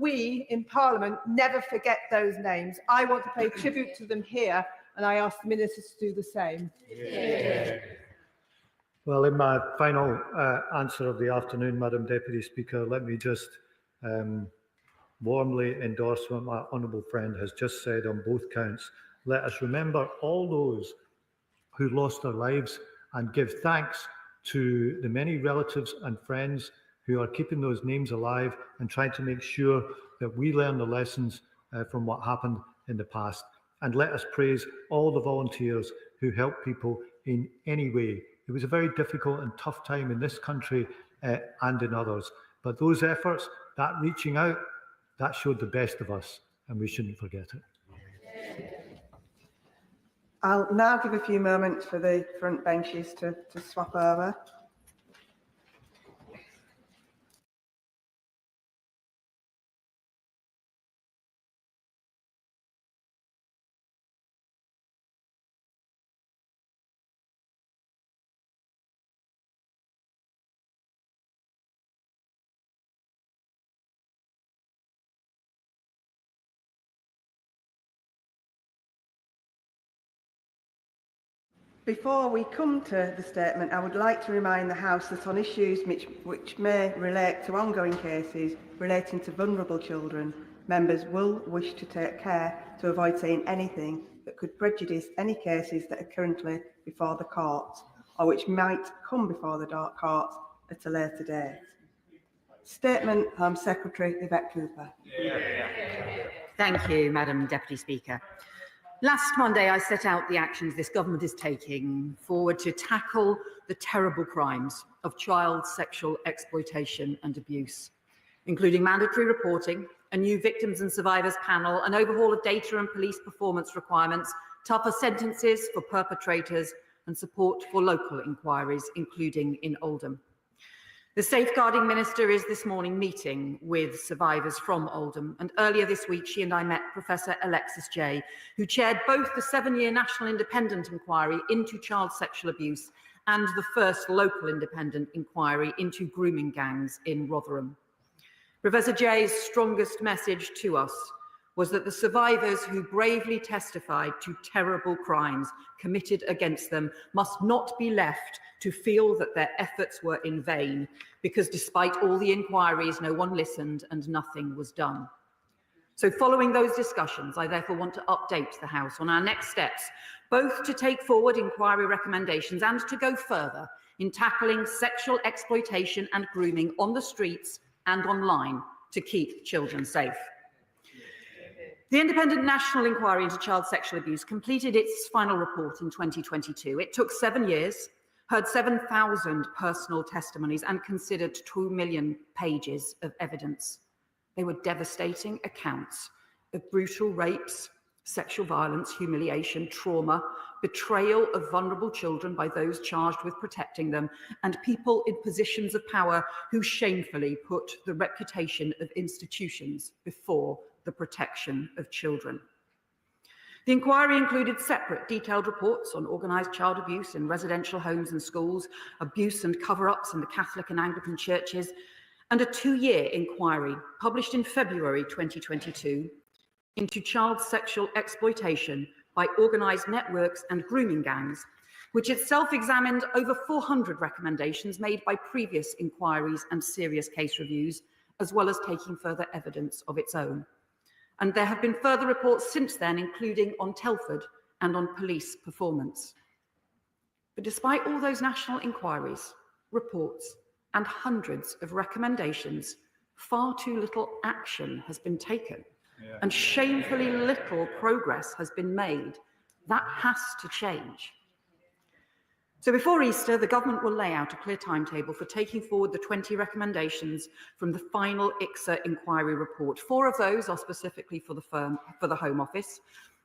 we in Parliament never forget those names. I want to pay tribute to them here, and I ask the ministers to do the same. Yeah. Well, in my final answer of the afternoon, Madam Deputy Speaker, let me just warmly endorse what my honourable friend has just said on both counts. Let us remember all those who lost their lives and give thanks to the many relatives and friends who are keeping those names alive and trying to make sure that we learn the lessons from what happened in the past. And let us praise all the volunteers who help people in any way. It was a very difficult and tough time in this country and in others. But those efforts, that reaching out, that showed the best of us, and we shouldn't forget it. I'll now give a few moments for the front benches to swap over. Before we come to the statement, I would like to remind the House that on issues which may relate to ongoing cases relating to vulnerable children, members will wish to take care to avoid saying anything that could prejudice any cases that are currently before the courts or which might come before the courts at a later date. Statement, Home Secretary Yvette Cooper. Thank you, Madam Deputy Speaker. Last Monday, I set out the actions this government is taking forward to tackle the terrible crimes of child sexual exploitation and abuse, including mandatory reporting, a new victims and survivors panel, an overhaul of data and police performance requirements, tougher sentences for perpetrators, and support for local inquiries, including in Oldham. The Safeguarding Minister is this morning meeting with survivors from Oldham, and earlier this week she and I met Professor Alexis Jay, who chaired both the 7-year National Independent Inquiry into child sexual abuse and the first local independent inquiry into grooming gangs in Rotherham. Professor Jay's strongest message to us was that the survivors who bravely testified to terrible crimes committed against them must not be left to feel that their efforts were in vain, because despite all the inquiries, no one listened and nothing was done. So following those discussions, I therefore want to update the House on our next steps, both to take forward inquiry recommendations and to go further in tackling sexual exploitation and grooming on the streets and online to keep children safe. The Independent National Inquiry into Child Sexual Abuse completed its final report in 2022. It took 7 years, heard 7,000 personal testimonies and considered 2 million pages of evidence. They were devastating accounts of brutal rapes, sexual violence, humiliation, trauma, betrayal of vulnerable children by those charged with protecting them, and people in positions of power who shamefully put the reputation of institutions before the protection of children. The inquiry included separate detailed reports on organised child abuse in residential homes and schools, abuse and cover-ups in the Catholic and Anglican churches, and a 2-year inquiry published in February 2022 into child sexual exploitation by organised networks and grooming gangs, which itself examined over 400 recommendations made by previous inquiries and serious case reviews, as well as taking further evidence of its own. And there have been further reports since then, including on Telford and on police performance. But despite all those national inquiries, reports, and hundreds of recommendations, far too little action has been taken, and shamefully little progress has been made. That has to change. So before Easter, the government will lay out a clear timetable for taking forward the 20 recommendations from the final ICSA inquiry report. 4 of those are specifically for the Home Office,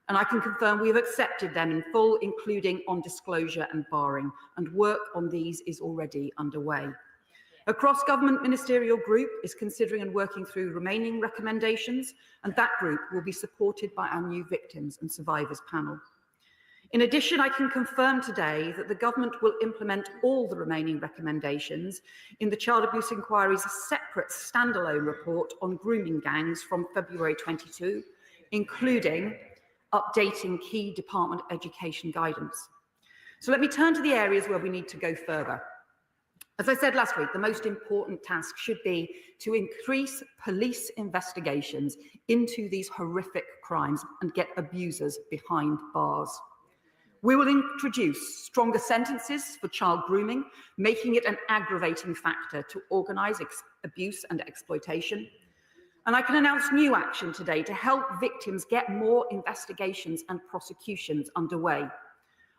and I can confirm we have accepted them in full, including on disclosure and barring, and work on these is already underway. A cross-government ministerial group is considering and working through remaining recommendations, and that group will be supported by our new Victims and Survivors panel. In addition, I can confirm today that the government will implement all the remaining recommendations in the Child Abuse Inquiry's separate standalone report on grooming gangs from February 22, including updating key Department of Education guidance. So let me turn to the areas where we need to go further. As I said last week, the most important task should be to increase police investigations into these horrific crimes and get abusers behind bars. We will introduce stronger sentences for child grooming, making it an aggravating factor to organise abuse and exploitation. And I can announce new action today to help victims get more investigations and prosecutions underway.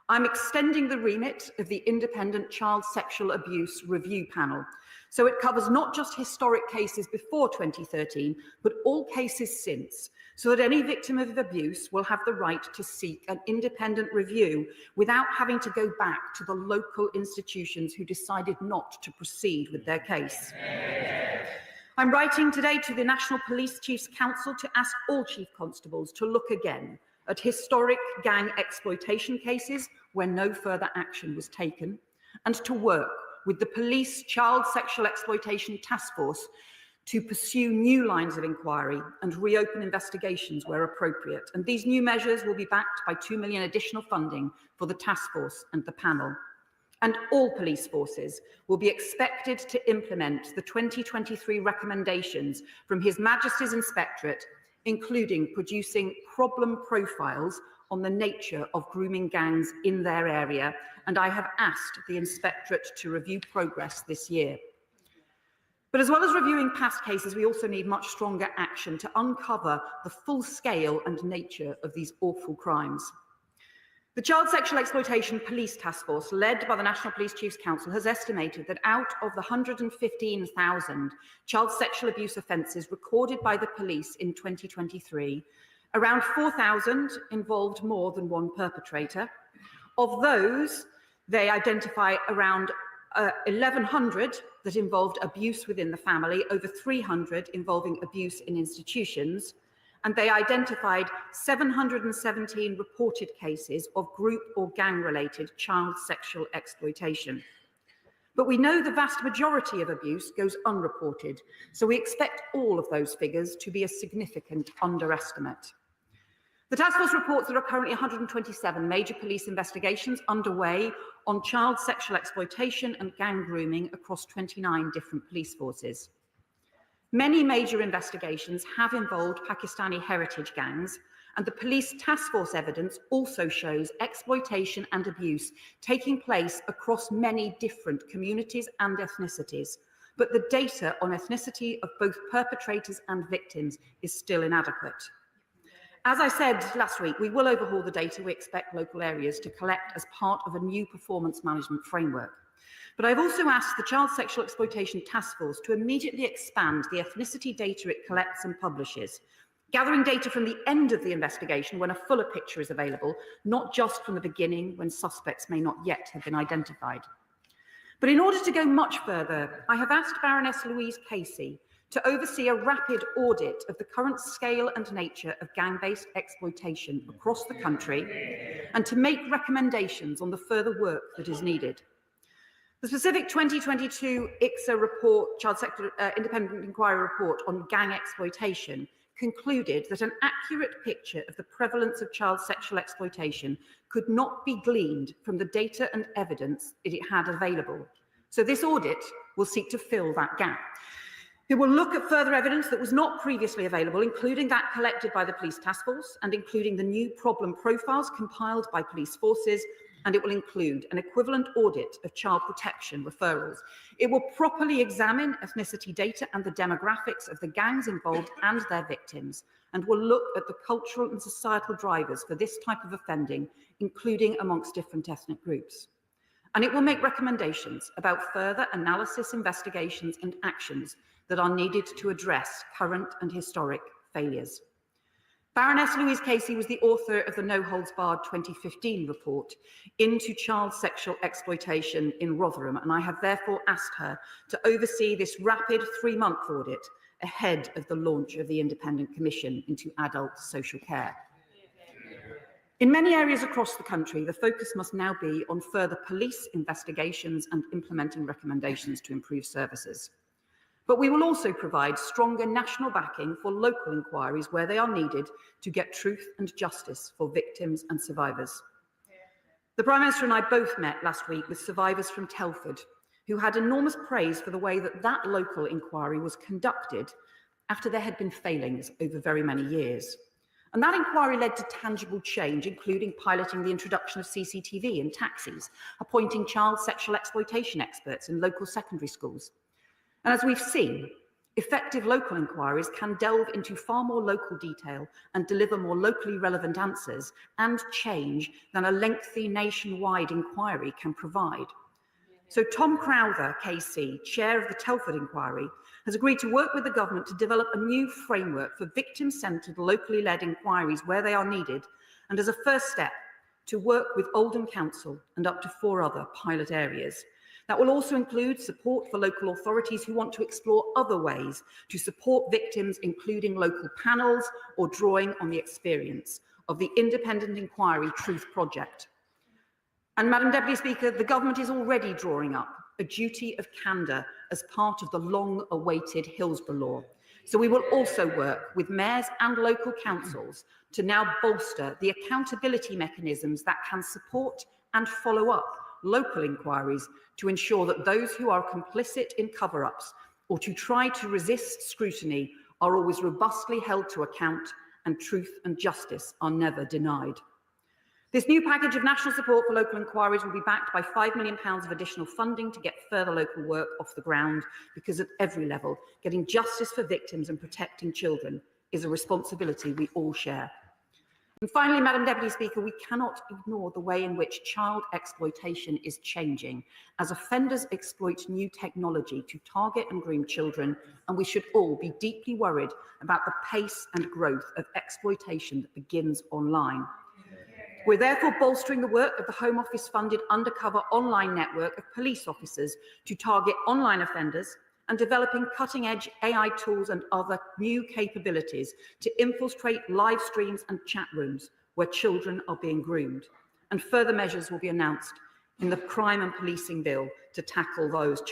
I'm extending the remit of the Independent Child Sexual Abuse Review Panel, so it covers not just historic cases before 2013, but all cases since, so that any victim of abuse will have the right to seek an independent review without having to go back to the local institutions who decided not to proceed with their case. I'm writing today to the National Police Chiefs Council to ask all Chief Constables to look again at historic gang exploitation cases where no further action was taken, and to work with the Police Child Sexual Exploitation Task Force to pursue new lines of inquiry and reopen investigations where appropriate. And these new measures will be backed by £2 million additional funding for the task force and the panel. And all police forces will be expected to implement the 2023 recommendations from His Majesty's Inspectorate, including producing problem profiles on the nature of grooming gangs in their area. And I have asked the Inspectorate to review progress this year. But as well as reviewing past cases, we also need much stronger action to uncover the full scale and nature of these awful crimes. The Child Sexual Exploitation Police Task Force, led by the National Police Chiefs Council, has estimated that out of the 115,000 child sexual abuse offences recorded by the police in 2023, around 4,000 involved more than one perpetrator. Of those, they identify around 1,100 that involved abuse within the family, over 300 involving abuse in institutions, and they identified 717 reported cases of group or gang-related child sexual exploitation. But we know the vast majority of abuse goes unreported, so we expect all of those figures to be a significant underestimate. The task force reports there are currently 127 major police investigations underway on child sexual exploitation and gang grooming across 29 different police forces. Many major investigations have involved Pakistani heritage gangs, and the police task force evidence also shows exploitation and abuse taking place across many different communities and ethnicities. But the data on ethnicity of both perpetrators and victims is still inadequate. As I said last week, we will overhaul the data we expect local areas to collect as part of a new performance management framework. But I've also asked the Child Sexual Exploitation Task Force to immediately expand the ethnicity data it collects and publishes, gathering data from the end of the investigation when a fuller picture is available, not just from the beginning when suspects may not yet have been identified. But in order to go much further, I have asked Baroness Louise Casey to oversee a rapid audit of the current scale and nature of gang-based exploitation across the country and to make recommendations on the further work that is needed. The specific 2022 ICSA report, Child Sexual Independent Inquiry report on gang exploitation, concluded that an accurate picture of the prevalence of child sexual exploitation could not be gleaned from the data and evidence that it had available. So this audit will seek to fill that gap. It will look at further evidence that was not previously available, including that collected by the Police Task Force and including the new problem profiles compiled by police forces, and it will include an equivalent audit of child protection referrals. It will properly examine ethnicity data and the demographics of the gangs involved and their victims, and will look at the cultural and societal drivers for this type of offending, including amongst different ethnic groups. And it will make recommendations about further analysis, investigations, and actions that are needed to address current and historic failures. Baroness Louise Casey was the author of the No Holds Barred 2015 report into child sexual exploitation in Rotherham, and I have therefore asked her to oversee this rapid 3-month audit ahead of the launch of the Independent Commission into Adult Social Care. In many areas across the country, the focus must now be on further police investigations and implementing recommendations to improve services. But we will also provide stronger national backing for local inquiries where they are needed to get truth and justice for victims and survivors. The Prime Minister and I both met last week with survivors from Telford, who had enormous praise for the way that local inquiry was conducted after there had been failings over very many years. And that inquiry led to tangible change, including piloting the introduction of CCTV in taxis, appointing child sexual exploitation experts in local secondary schools. And as we've seen, effective local inquiries can delve into far more local detail and deliver more locally relevant answers and change than a lengthy nationwide inquiry can provide. So Tom Crowther, KC, chair of the Telford inquiry, has agreed to work with the government to develop a new framework for victim-centred, locally led inquiries where they are needed, and as a first step, to work with Oldham Council and up to 4 other pilot areas. That will also include support for local authorities who want to explore other ways to support victims, including local panels or drawing on the experience of the Independent Inquiry Truth Project. And Madam Deputy Speaker, the government is already drawing up a duty of candour as part of the long-awaited Hillsborough Law. So we will also work with mayors and local councils to now bolster the accountability mechanisms that can support and follow up local inquiries to ensure that those who are complicit in cover-ups or to try to resist scrutiny are always robustly held to account and truth and justice are never denied. This new package of national support for local inquiries will be backed by £5 million of additional funding to get further local work off the ground, because at every level, getting justice for victims and protecting children is a responsibility we all share. And finally, Madam Deputy Speaker, we cannot ignore the way in which child exploitation is changing as offenders exploit new technology to target and groom children, and we should all be deeply worried about the pace and growth of exploitation that begins online. We're therefore bolstering the work of the Home Office-funded undercover online network of police officers to target online offenders and developing cutting-edge AI tools and other new capabilities to infiltrate live streams and chat rooms where children are being groomed. And further measures will be announced in the Crime and Policing Bill to tackle those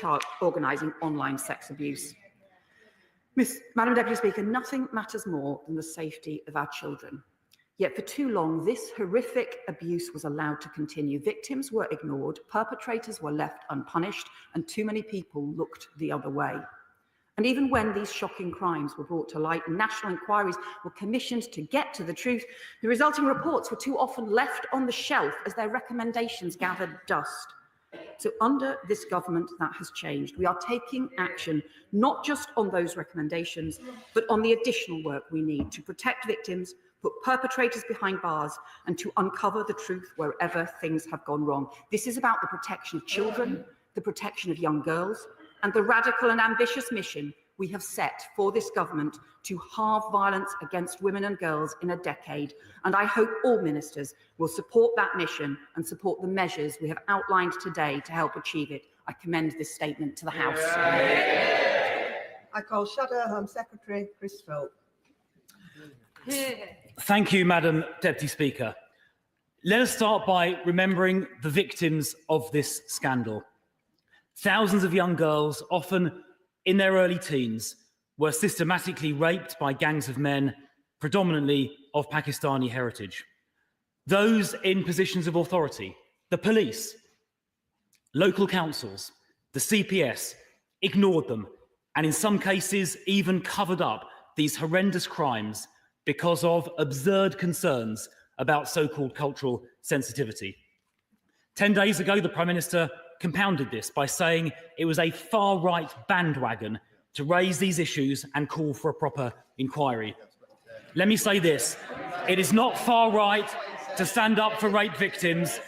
organising online sex abuse. Madam Deputy Speaker, nothing matters more than the safety of our children. Yet for too long, this horrific abuse was allowed to continue. Victims were ignored, perpetrators were left unpunished, and too many people looked the other way. And even when these shocking crimes were brought to light and national inquiries were commissioned to get to the truth, the resulting reports were too often left on the shelf as their recommendations gathered dust. So under this government, that has changed. We are taking action not just on those recommendations, but on the additional work we need to protect victims, put perpetrators behind bars, and to uncover the truth wherever things have gone wrong. This is about the protection of children, the protection of young girls, and the radical and ambitious mission we have set for this government to halve violence against women and girls in a decade. And I hope all ministers will support that mission and support the measures we have outlined today to help achieve it. I commend this statement to the House. I call Shadow Home Secretary Chris Philp. Thank you, Madam Deputy Speaker. Let us start by remembering the victims of this scandal. Thousands of young girls, often in their early teens, were systematically raped by gangs of men, predominantly of Pakistani heritage. Those in positions of authority, the police, local councils, the CPS, ignored them, and in some cases even covered up these horrendous crimes because of absurd concerns about so-called cultural sensitivity. 10 days ago, the Prime Minister compounded this by saying it was a far-right bandwagon to raise these issues and call for a proper inquiry. Let me say this, it is not far-right to stand up for rape victims,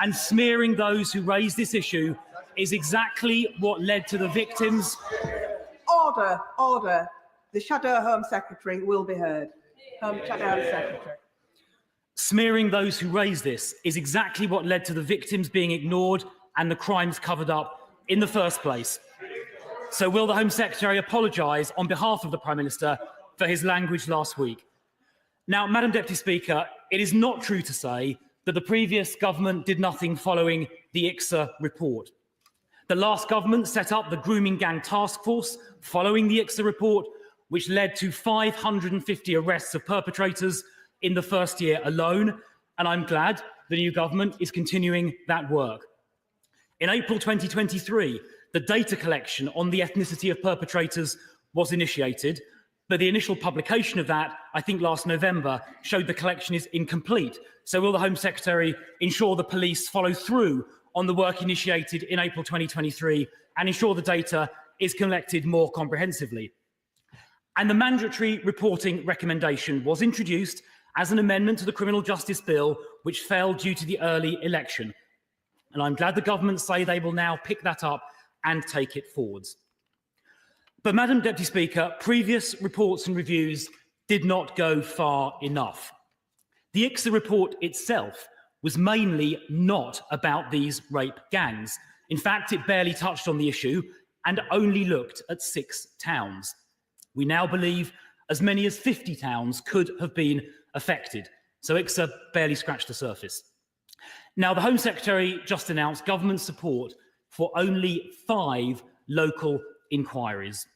and smearing those who raise this issue is exactly what led to the victims. Order, order. The Shadow Home Secretary will be heard. Shadow Home Secretary. Smearing those who raise this is exactly what led to the victims being ignored and the crimes covered up in the first place. So will the Home Secretary apologise on behalf of the Prime Minister for his language last week? Now, Madam Deputy Speaker, it is not true to say that the previous government did nothing following the ICSA report. The last government set up the Grooming Gang Task Force following the ICSA report, which led to 550 arrests of perpetrators in the first year alone, and I'm glad the new government is continuing that work. In April 2023, the data collection on the ethnicity of perpetrators was initiated, but the initial publication of that, I think last November, showed the collection is incomplete. So will the Home Secretary ensure the police follow through on the work initiated in April 2023 and ensure the data is collected more comprehensively? And the mandatory reporting recommendation was introduced as an amendment to the Criminal Justice Bill, which fell due to the early election. And I'm glad the government say they will now pick that up and take it forwards. But, Madam Deputy Speaker, previous reports and reviews did not go far enough. The ICSA report itself was mainly not about these rape gangs. In fact, it barely touched on the issue and only looked at 6 towns. We now believe as many as 50 towns could have been affected, so ICSA barely scratched the surface. Now, the Home Secretary just announced government support for only 5 local inquiries.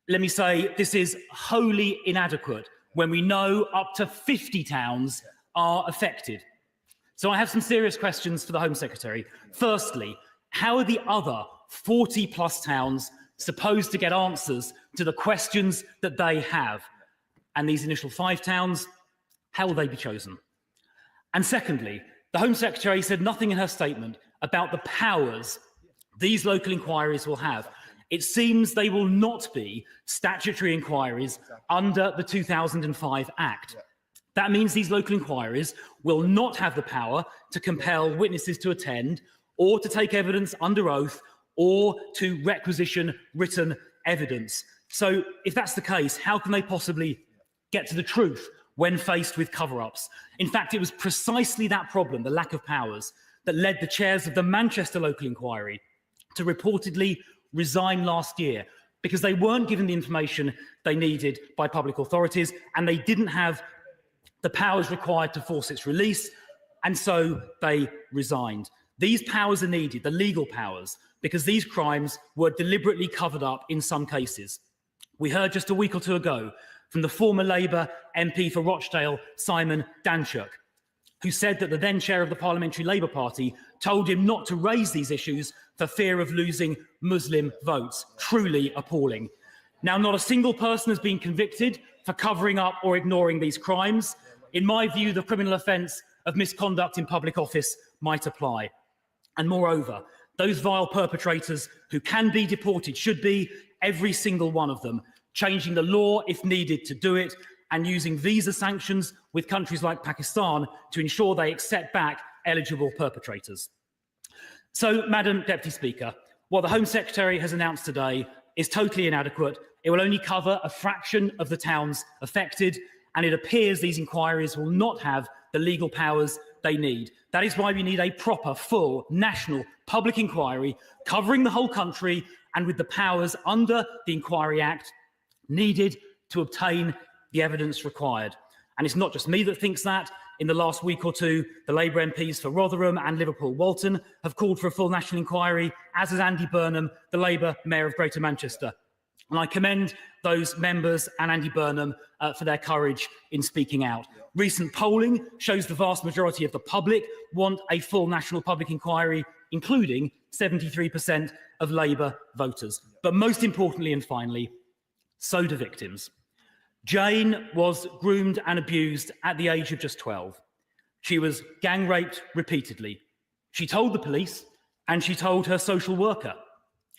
Let me say this is wholly inadequate when we know up to 50 towns are affected. So I have some serious questions for the Home Secretary. Firstly, how are the other 40 plus towns supposed to get answers to the questions that they have? And these initial 5 towns, how will they be chosen? And secondly, the Home Secretary said nothing in her statement about the powers these local inquiries will have. It seems they will not be statutory inquiries under the 2005 Act. That means these local inquiries will not have the power to compel witnesses to attend or to take evidence under oath or to requisition written evidence. So if that's the case, how can they possibly get to the truth when faced with cover-ups? In fact, it was precisely that problem, the lack of powers, that led the chairs of the Manchester local inquiry to reportedly resign last year, because they weren't given the information they needed by public authorities and they didn't have the powers required to force its release, and so they resigned. These powers are needed, the legal powers, because these crimes were deliberately covered up in some cases. We heard just a week or two ago from the former Labour MP for Rochdale, Simon Danchuk, who said that the then chair of the Parliamentary Labour Party told him not to raise these issues for fear of losing Muslim votes. Truly appalling. Now, not a single person has been convicted for covering up or ignoring these crimes. In my view, the criminal offence of misconduct in public office might apply. And moreover, those vile perpetrators who can be deported should be, every single one of them, changing the law if needed to do it, and using visa sanctions with countries like Pakistan to ensure they accept back eligible perpetrators. So, Madam Deputy Speaker, what the Home Secretary has announced today is totally inadequate. It will only cover a fraction of the towns affected, and it appears these inquiries will not have the legal powers they need. That is why we need a proper, full, national public inquiry covering the whole country and with the powers under the Inquiry Act needed to obtain the evidence required. And it's not just me that thinks that. In the last week or two, the Labour MPs for Rotherham and Liverpool Walton have called for a full national inquiry, as has Andy Burnham, the Labour Mayor of Greater Manchester. And I commend those members and Andy Burnham for their courage in speaking out. Recent polling shows the vast majority of the public want a full national public inquiry, including 73% of Labour voters. But most importantly and finally, so do victims. Jane was groomed and abused at the age of just 12. She was gang raped repeatedly. She told the police and she told her social worker.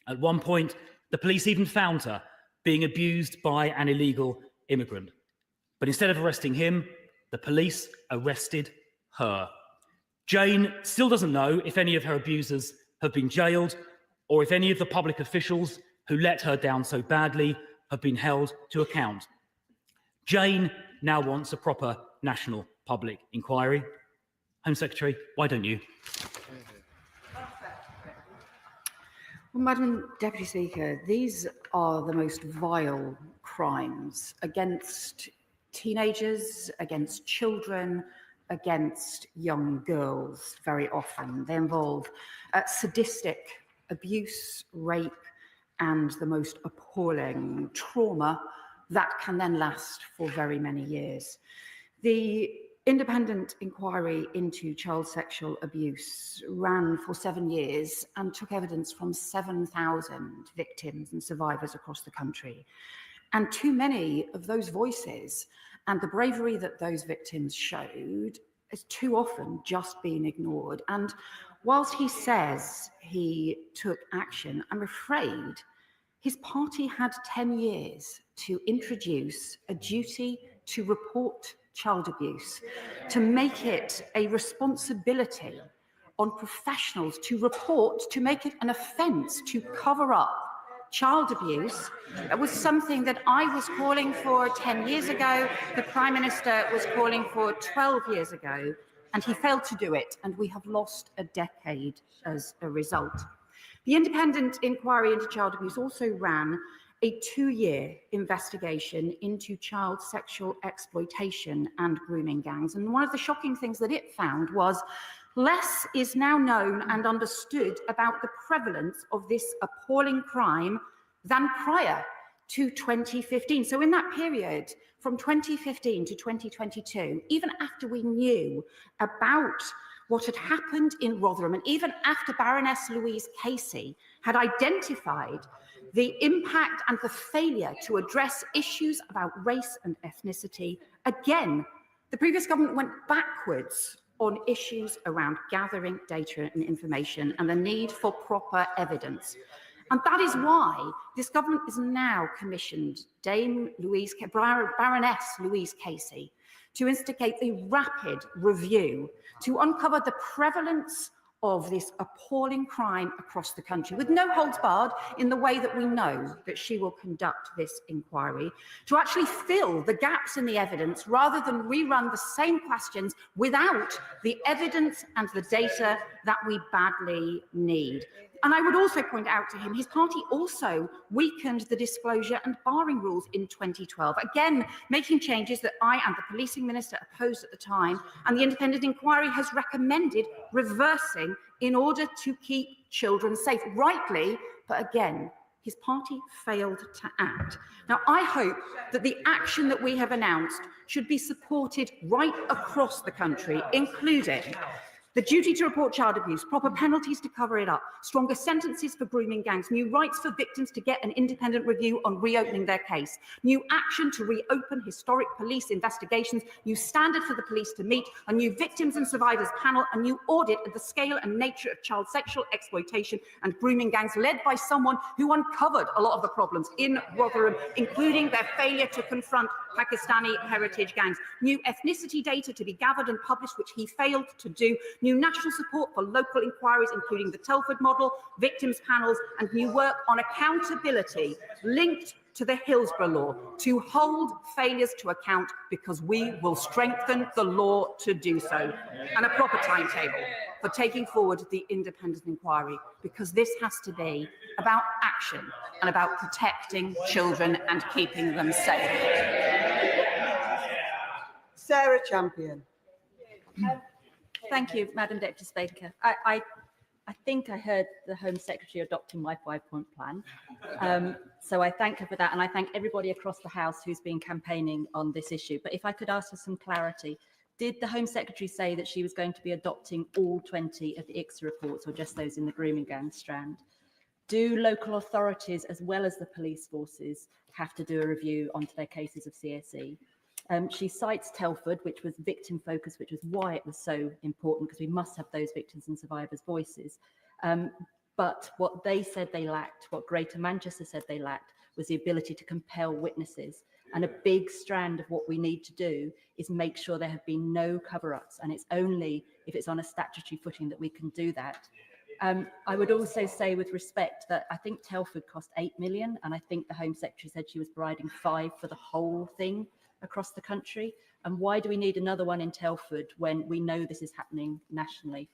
At one point, the police even found her being abused by an illegal immigrant. But instead of arresting him, the police arrested her. Jane still doesn't know if any of her abusers have been jailed or if any of the public officials who let her down so badly have been held to account. Jane now wants a proper national public inquiry. Home Secretary, why don't you? Well, Madam Deputy Speaker, these are the most vile crimes against teenagers, against children, against young girls very often. They involve sadistic abuse, rape, and the most appalling trauma that can then last for very many years. The independent inquiry into child sexual abuse ran for 7 years and took evidence from 7,000 victims and survivors across the country. And too many of those voices and the bravery that those victims showed has too often just been ignored. And whilst he says he took action, I'm afraid his party had 10 years to introduce a duty to report child abuse, to make it a responsibility on professionals to report, to make it an offence, to cover up child abuse. It was something that I was calling for 10 years ago, the Prime Minister was calling for 12 years ago, and he failed to do it, and we have lost a decade as a result. The independent inquiry into child abuse also ran a 2-year investigation into child sexual exploitation and grooming gangs. And one of the shocking things that it found was less is now known and understood about the prevalence of this appalling crime than prior to 2015. So in that period, from 2015 to 2022, even after we knew about what had happened in Rotherham, and even after Baroness Louise Casey had identified the impact and the failure to address issues about race and ethnicity, again, the previous government went backwards on issues around gathering data and information and the need for proper evidence. And that is why this government has now commissioned Baroness Louise Casey to instigate a rapid review to uncover the prevalence of this appalling crime across the country, with no holds barred in the way that we know that she will conduct this inquiry, to actually fill the gaps in the evidence rather than rerun the same questions without the evidence and the data that we badly need. And I would also point out to him, his party also weakened the disclosure and barring rules in 2012, again, making changes that I and the policing minister opposed at the time, and the independent inquiry has recommended reversing in order to keep children safe. Rightly, but again, his party failed to act. Now, I hope that the action that we have announced should be supported right across the country, including the duty to report child abuse, proper penalties to cover it up, stronger sentences for grooming gangs, new rights for victims to get an independent review on reopening their case, new action to reopen historic police investigations, new standard for the police to meet, a new victims and survivors panel, a new audit of the scale and nature of child sexual exploitation and grooming gangs led by someone who uncovered a lot of the problems in Rotherham, including their failure to confront Pakistani heritage gangs, new ethnicity data to be gathered and published, which he failed to do, new national support for local inquiries, including the Telford model, victims panels, and new work on accountability linked to the Hillsborough law to hold failures to account, because we will strengthen the law to do so, and a proper timetable for taking forward the independent inquiry, because this has to be about action and about protecting children and keeping them safe. Sarah Champion. Thank you, Madam Deputy Speaker. I think I heard the Home Secretary adopting my 5-point plan. So I thank her for that, and I thank everybody across the House who's been campaigning on this issue. But if I could ask for some clarity, did the Home Secretary say that she was going to be adopting all 20 of the ICSA reports, or just those in the grooming gang strand? Do local authorities, as well as the police forces, have to do a review onto their cases of CSE? She cites Telford, which was victim focused, which was why it was so important, because we must have those victims and survivors' voices. But what they said they lacked, what Greater Manchester said they lacked, was the ability to compel witnesses. And a big strand of what we need to do is make sure there have been no cover-ups, and it's only if it's on a statutory footing that we can do that. I would also say, with respect, that I think Telford cost 8 million, and I think the Home Secretary said she was providing 5 for the whole thing across the country. And why do we need another one in Telford when we know this is happening nationally?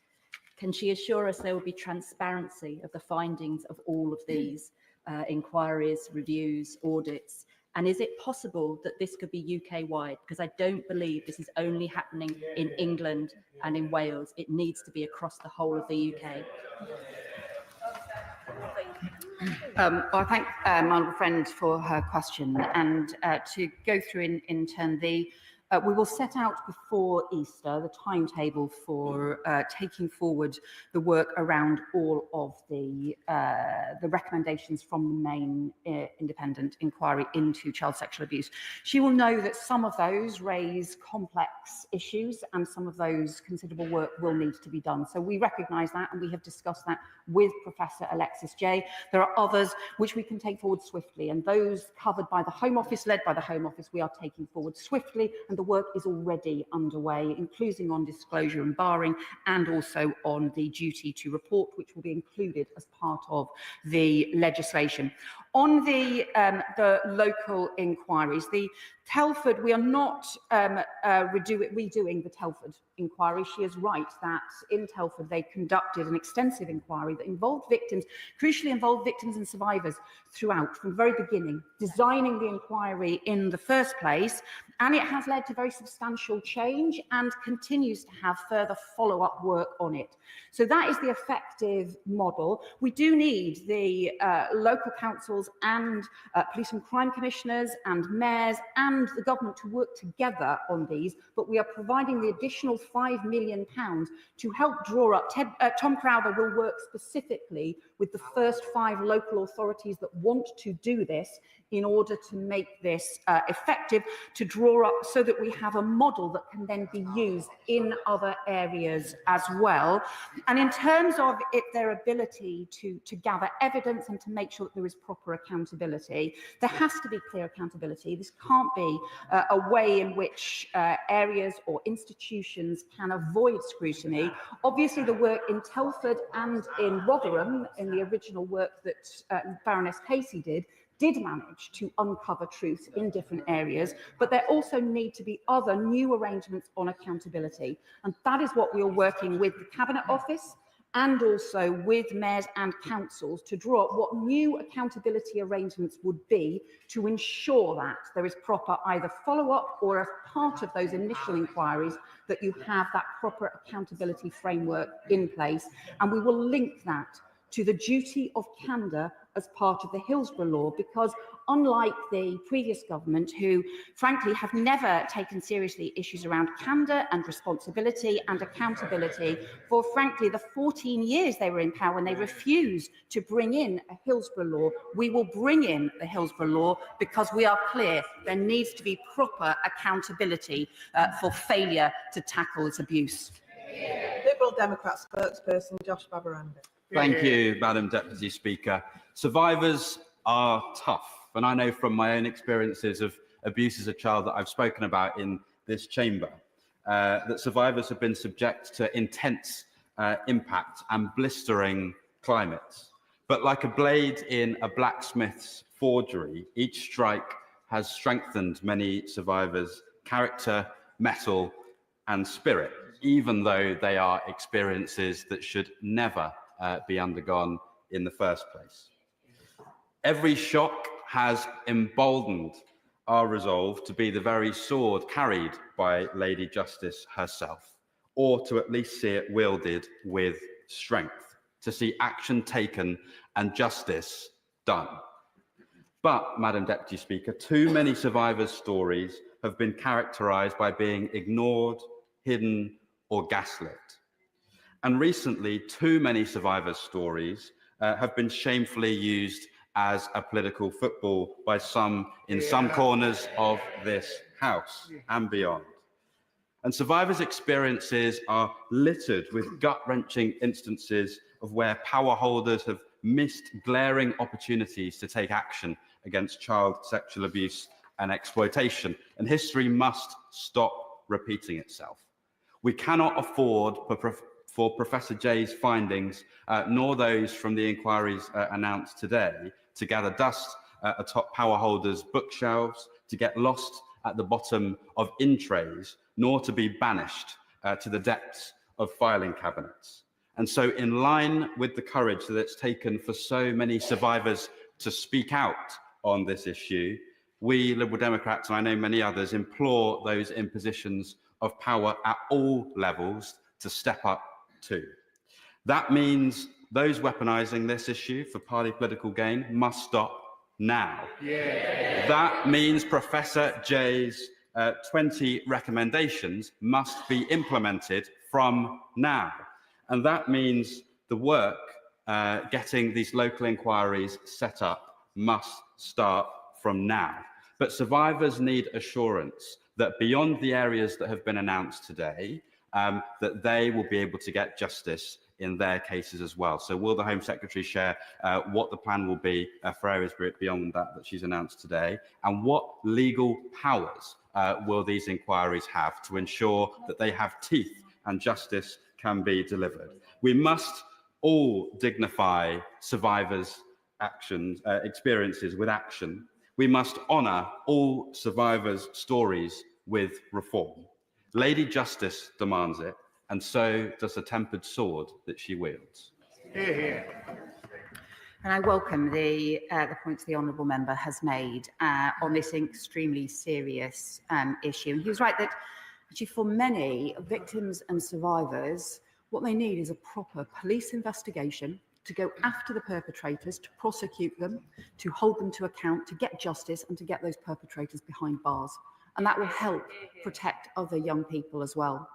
Can she assure us there will be transparency of the findings of all of these inquiries, reviews, audits, And is it possible that this could be UK-wide? Because I don't believe this is only happening in England and in Wales. It needs to be across the whole of the UK. I thank my honourable friend for her question, and to go through in turn we will set out before Easter the timetable for taking forward the work around all of the recommendations from the main independent inquiry into child sexual abuse. She will know that some of those raise complex issues and some of those considerable work will need to be done. So we recognise that, and we have discussed that with Professor Alexis Jay. There are others which we can take forward swiftly, and those covered by the Home Office, led by the Home Office, we are taking forward swiftly, and the work is already underway, including on disclosure and barring, and also on the duty to report, which will be included as part of the legislation. On the local inquiries, the Telford, we are not redoing the Telford inquiry. She is right that in Telford they conducted an extensive inquiry that involved victims, crucially involved victims and survivors throughout, from the very beginning, designing the inquiry in the first place, and it has led to very substantial change and continues to have further follow-up work on it. So that is the effective model. We do need the local councils and police and crime commissioners and mayors and the government to work together on these, but we are providing the additional £5 million to help draw up. Tom Crowther will work specifically with the first 5 local authorities that want to do this in order to make this effective, to draw up so that we have a model that can then be used in other areas as well. And in terms of their ability to gather evidence and to make sure that there is proper accountability, there has to be clear accountability. This can't be a way in which areas or institutions can avoid scrutiny. Obviously, the work in Telford and in Rotherham, in the original work that Baroness Casey did manage to uncover truth in different areas, but there also need to be other new arrangements on accountability. And that is what we are working with the Cabinet Office and also with mayors and councils to draw up what new accountability arrangements would be to ensure that there is proper either follow-up or as part of those initial inquiries that you have that proper accountability framework in place. And we will link that to the duty of candour as part of the Hillsborough Law, because unlike the previous government, who frankly have never taken seriously issues around candour and responsibility and accountability for frankly the 14 years they were in power when they refused to bring in a Hillsborough Law, we will bring in the Hillsborough Law because we are clear there needs to be proper accountability for failure to tackle this abuse. Liberal Democrat spokesperson Josh Babaranda. Thank you, Madam Deputy Speaker. Survivors are tough, and I know from my own experiences of abuse as a child that I've spoken about in this chamber, that survivors have been subject to intense impact and blistering climates. But like a blade in a blacksmith's forgery, each strike has strengthened many survivors' character, mettle, and spirit, even though they are experiences that should never be undergone in the first place. Every shock has emboldened our resolve to be the very sword carried by Lady Justice herself, or to at least see it wielded with strength, to see action taken and justice done. But, Madam Deputy Speaker, too many survivors' stories have been characterised by being ignored, hidden, or gaslit. And recently, too many survivors' stories have been shamefully used as a political football by some in some corners of this House and beyond. And survivors' experiences are littered with gut-wrenching instances of where power holders have missed glaring opportunities to take action against child sexual abuse and exploitation. And history must stop repeating itself. We cannot afford for Professor Jay's findings, nor those from the inquiries announced today, to gather dust atop power holders' bookshelves, to get lost at the bottom of in-trays, nor to be banished to the depths of filing cabinets. And so, in line with the courage that it's taken for so many survivors to speak out on this issue, we Liberal Democrats, and I know many others, implore those in positions of power at all levels to step up too. That means those weaponising this issue for party political gain must stop now. Yeah. That means Professor Jay's 20 recommendations must be implemented from now. And that means the work getting these local inquiries set up must start from now. But survivors need assurance that beyond the areas that have been announced today, that they will be able to get justice in their cases as well. So will the Home Secretary share what the plan will be for areas beyond that she's announced today, and what legal powers will these inquiries have to ensure that they have teeth and justice can be delivered? We must all dignify survivors' experiences with action. We must honour all survivors' stories with reform. Lady Justice demands it, and so does the tempered sword that she wields. Hear, hear. And I welcome the points the honourable member has made on this extremely serious issue. And he was right that actually for many victims and survivors, what they need is a proper police investigation to go after the perpetrators, to prosecute them, to hold them to account, to get justice and to get those perpetrators behind bars. And that will help protect other young people as well.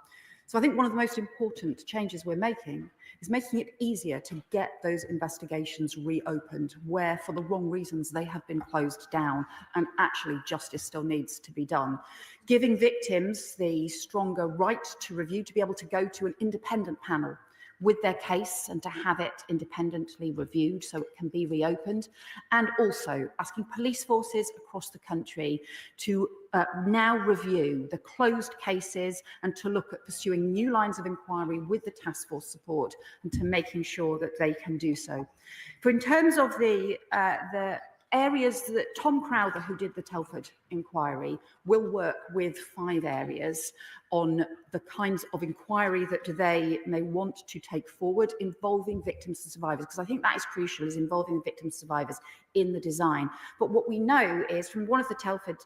So I think one of the most important changes we're making is making it easier to get those investigations reopened where for the wrong reasons they have been closed down and actually justice still needs to be done. Giving victims the stronger right to review, to be able to go to an independent panel with their case and to have it independently reviewed so it can be reopened, and also asking police forces across the country to now review the closed cases and to look at pursuing new lines of inquiry with the task force support and to making sure that they can do so. For in terms of the areas that Tom Crowther, who did the Telford inquiry, will work with 5 areas on the kinds of inquiry that they may want to take forward involving victims and survivors, because I think that is crucial, is involving victims and survivors in the design. But what we know is from one of the Telford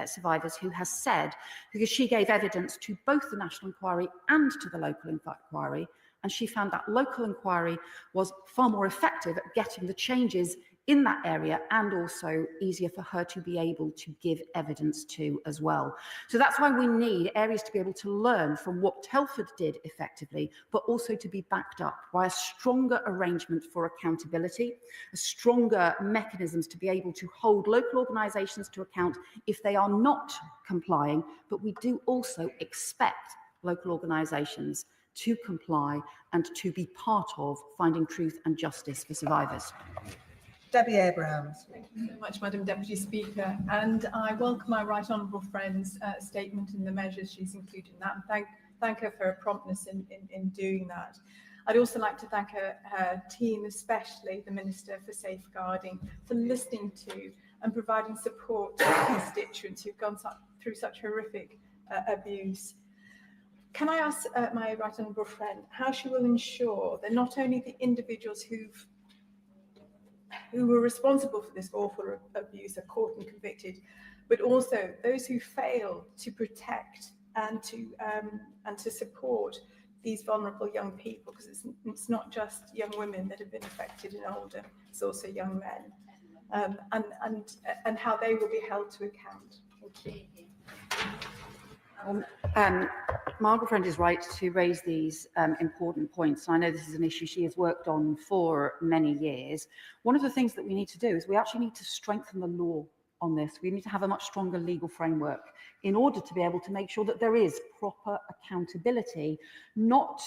survivors who has said, because she gave evidence to both the national inquiry and to the local inquiry, and she found that local inquiry was far more effective at getting the changes in that area and also easier for her to be able to give evidence to as well. So that's why we need areas to be able to learn from what Telford did effectively, but also to be backed up by a stronger arrangement for accountability, a stronger mechanisms to be able to hold local organisations to account if they are not complying, but we do also expect local organisations to comply and to be part of finding truth and justice for survivors. Debbie Abrahams. Thank you so much, Madam Deputy Speaker. And I welcome my right honourable friend's statement and the measures she's included in that, and thank her for her promptness in doing that. I'd also like to thank her team, especially the Minister for Safeguarding, for listening to and providing support to constituents who've gone through such horrific abuse. Can I ask my right honourable friend how she will ensure that not only the individuals who were responsible for this awful abuse are caught and convicted, but also those who fail to protect and to support these vulnerable young people, because it's not just young women that have been affected and older, it's also young men, and how they will be held to account. Thank you. Margaret Friend is right to raise these important points. I know this is an issue she has worked on for many years. One of the things that we need to do is we actually need to strengthen the law on this. We need to have a much stronger legal framework in order to be able to make sure that there is proper accountability, not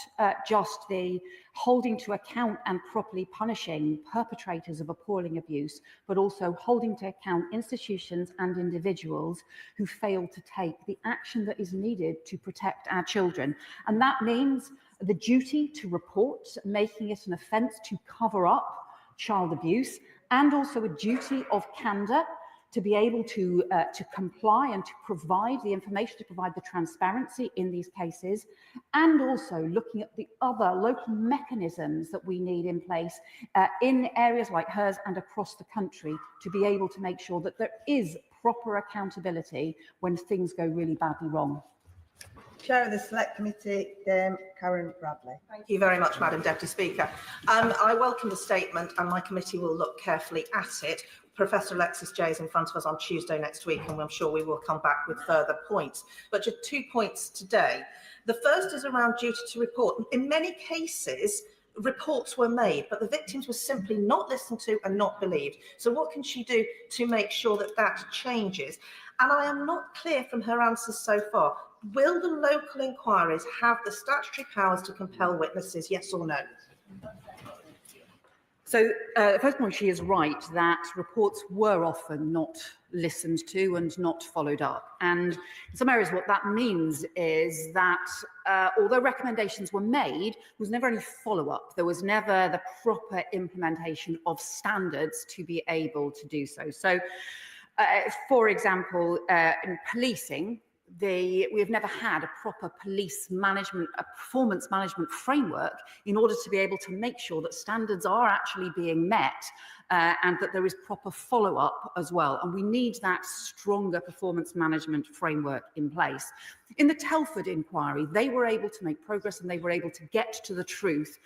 just the holding to account and properly punishing perpetrators of appalling abuse, but also holding to account institutions and individuals who fail to take the action that is needed to protect our children. And that means the duty to report, making it an offence to cover up child abuse, and also a duty of candour to be able to comply and to provide the information, to provide the transparency in these cases, and also looking at the other local mechanisms that we need in place in areas like hers and across the country to be able to make sure that there is proper accountability when things go really badly wrong. Chair of the Select Committee, Karen Bradley. Thank you very much, Madam Deputy Speaker. I welcome the statement and my committee will look carefully at it. Professor Alexis Jay is in front of us on Tuesday next week and I'm sure we will come back with further points. But just 2 points today. The first is around duty to report. In many cases, reports were made, but the victims were simply not listened to and not believed. So what can she do to make sure that that changes? And I am not clear from her answers so far. Will the local inquiries have the statutory powers to compel witnesses, yes or no? So the first point, she is right that reports were often not listened to and not followed up. And in some areas what that means is that although recommendations were made, there was never any follow-up. There was never the proper implementation of standards to be able to do so. So, for example, in policing, we have never had a proper police management, a performance management framework in order to be able to make sure that standards are actually being met and that there is proper follow-up as well. And we need that stronger performance management framework in place. In the Telford inquiry, they were able to make progress and they were able to get to the truth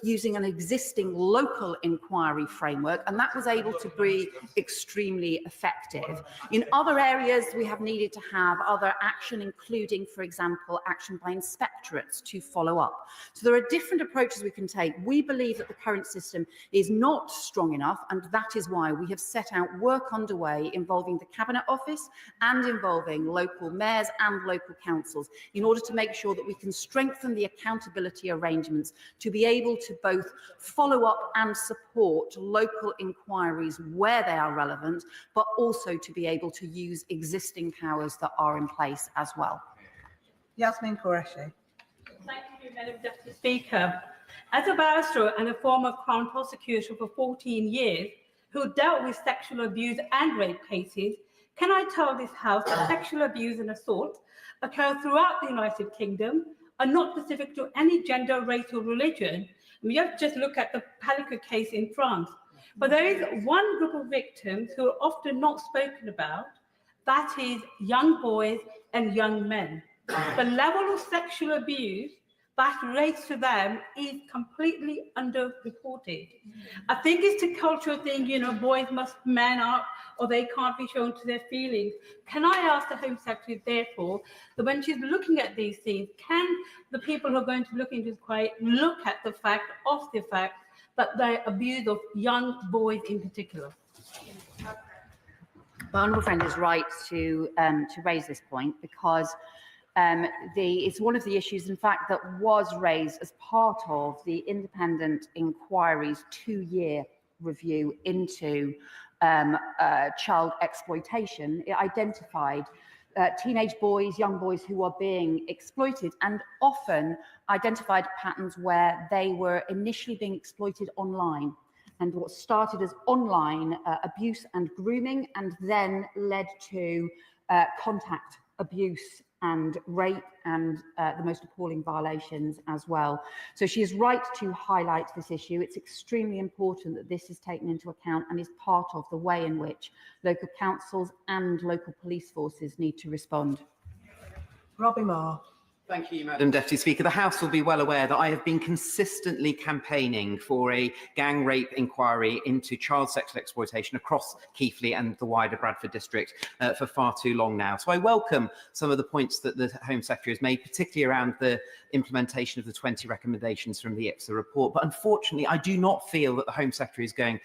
using an existing local inquiry framework, and that was able to be extremely effective. In other areas, we have needed to have other action, including, for example, action by inspectorates to follow up. So there are different approaches we can take. We believe that the current system is not strong enough, and that is why we have set out work underway involving the Cabinet Office and involving local mayors and local councils in order to make sure that we can strengthen the accountability arrangements to be able to both follow up and support local inquiries where they are relevant, but also to be able to use existing powers that are in place as well. Yasmin Qureshi. Thank you, Madam Deputy Speaker. As a barrister and a former Crown prosecutor for 14 years who dealt with sexual abuse and rape cases, can I tell this House that sexual abuse and assault occur throughout the United Kingdom, are not specific to any gender, race or religion. We have to just look at the Palico case in France. But there is one group of victims who are often not spoken about, that is young boys and young men. The level of sexual abuse that relates to them is completely underreported. I think it's a cultural thing, you know, boys must man up or they can't be shown to their feelings. Can I ask the Home Secretary, therefore, that when she's looking at these things, can the people who are going to look into this inquiry look at the fact that the abuse of young boys in particular? My honourable friend is right to raise this point because it's one of the issues, in fact, that was raised as part of the independent inquiry's 2-year review into child exploitation. It identified teenage boys, young boys who are being exploited, and often identified patterns where they were initially being exploited online. And what started as online abuse and grooming and then led to contact abuse and rape and the most appalling violations as well. So she is right to highlight this issue. It's extremely important that this is taken into account and is part of the way in which local councils and local police forces need to respond. Robbie Moore. Thank you, Madam Deputy Speaker. The House will be well aware that I have been consistently campaigning for a gang rape inquiry into child sexual exploitation across Keighley and the wider Bradford district for far too long now. So I welcome some of the points that the Home Secretary has made, particularly around the implementation of the 20 recommendations from the IPSA report. But unfortunately, I do not feel that the Home Secretary is going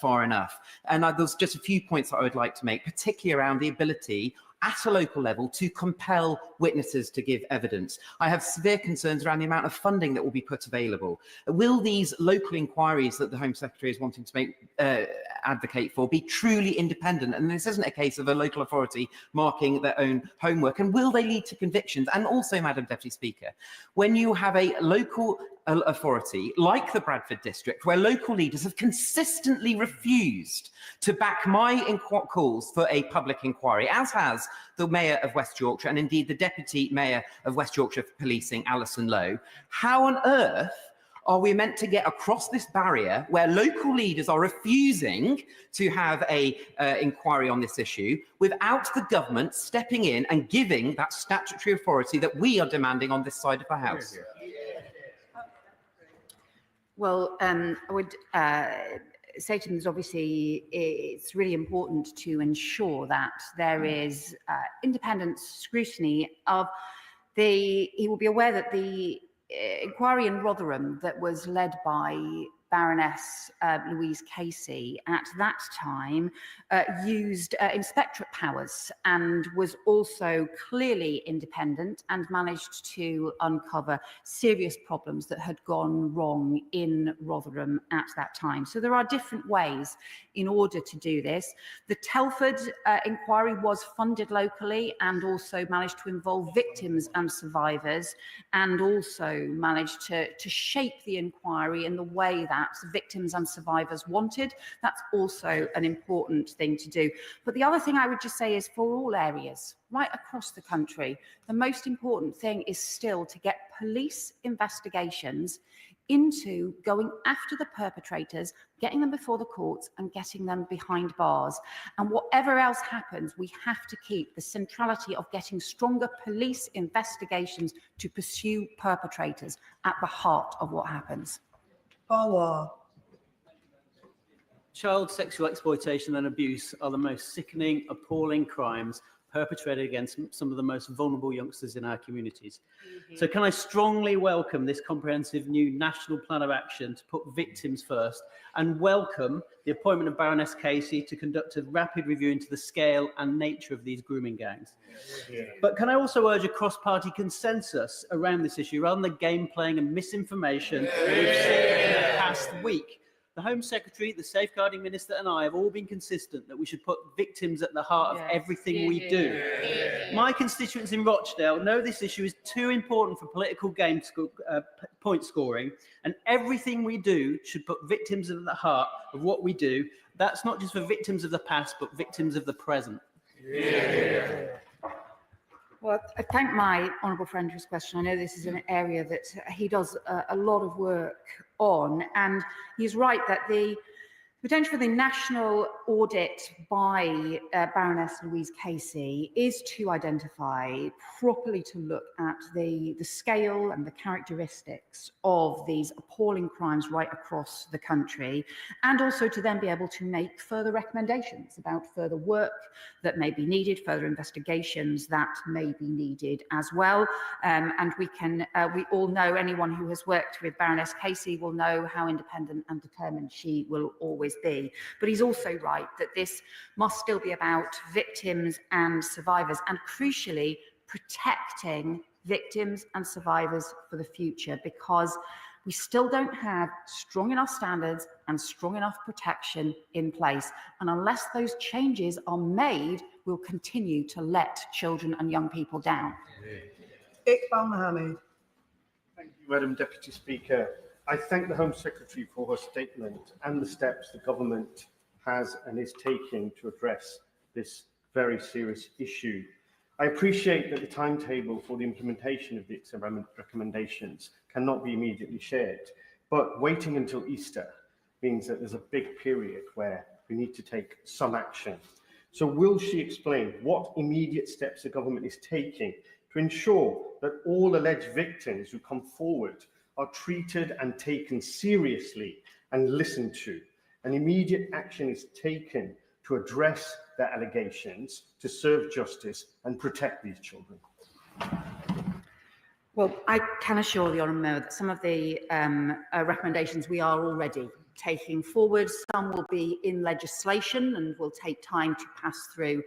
far enough. And there's just a few points that I would like to make, particularly around the ability at a local level to compel witnesses to give evidence. I have severe concerns around the amount of funding that will be put available. Will these local inquiries that the Home Secretary is wanting to advocate for be truly independent? And this isn't a case of a local authority marking their own homework. And will they lead to convictions? And also, Madam Deputy Speaker, when you have a local authority like the Bradford district, where local leaders have consistently refused to back my calls for a public inquiry, as has the Mayor of West Yorkshire and indeed the Deputy Mayor of West Yorkshire for Policing, Alison Lowe, how on earth are we meant to get across this barrier where local leaders are refusing to have a inquiry on this issue without the government stepping in and giving that statutory authority that we are demanding on this side of the House? Well, I would say to them that obviously it's really important to ensure that there is independent scrutiny of he will be aware that the inquiry in Rotherham that was led by Baroness Louise Casey at that time used inspectorate powers and was also clearly independent and managed to uncover serious problems that had gone wrong in Rotherham at that time. So there are different ways in order to do this. The Telford inquiry was funded locally and also managed to involve victims and survivors, and also managed to shape the inquiry in the way that victims and survivors wanted. That's also an important thing to do. But the other thing I would just say is, for all areas right across the country, the most important thing is still to get police investigations into going after the perpetrators, getting them before the courts and getting them behind bars. And whatever else happens, we have to keep the centrality of getting stronger police investigations to pursue perpetrators at the heart of what happens. Child sexual exploitation and abuse are the most sickening, appalling crimes perpetrated against some of the most vulnerable youngsters in our communities. So can I strongly welcome this comprehensive new national plan of action to put victims first, and welcome the appointment of Baroness Casey to conduct a rapid review into the scale and nature of these grooming gangs. But can I also urge a cross-party consensus around this issue rather than the game playing and misinformation that we've seen in the past week? The Home Secretary, the Safeguarding Minister and I have all been consistent that we should put victims at the heart of everything we do. My constituents in Rochdale know this issue is too important for political point scoring, and everything we do should put victims at the heart of what we do. That's not just for victims of the past, but victims of the present. Well, I thank my honourable friend for his question. I know this is an area that he does a lot of work on, and he's right that the potential for the national audit by Baroness Louise Casey is to identify, properly to look at the scale and the characteristics of these appalling crimes right across the country, and also to then be able to make further recommendations about further work that may be needed, further investigations that may be needed as well. And we all know, anyone who has worked with Baroness Casey will know how independent and determined she will always be. But he's also right that this must still be about victims and survivors, and crucially protecting victims and survivors for the future, because we still don't have strong enough standards and strong enough protection in place. And unless those changes are made, we'll continue to let children and young people down. Iqbal Mohammed. Thank you, Madam Deputy Speaker. I thank the Home Secretary for her statement and the steps the government has and is taking to address this very serious issue. I appreciate that the timetable for the implementation of the recommendations cannot be immediately shared, but waiting until Easter means that there's a big period where we need to take some action. So will she explain what immediate steps the government is taking to ensure that all alleged victims who come forward are treated and taken seriously and listened to, and immediate action is taken to address their allegations, to serve justice and protect these children? Well, I can assure the Honourable Member that some of the recommendations we are already taking forward. Some will be in legislation and will take time to pass through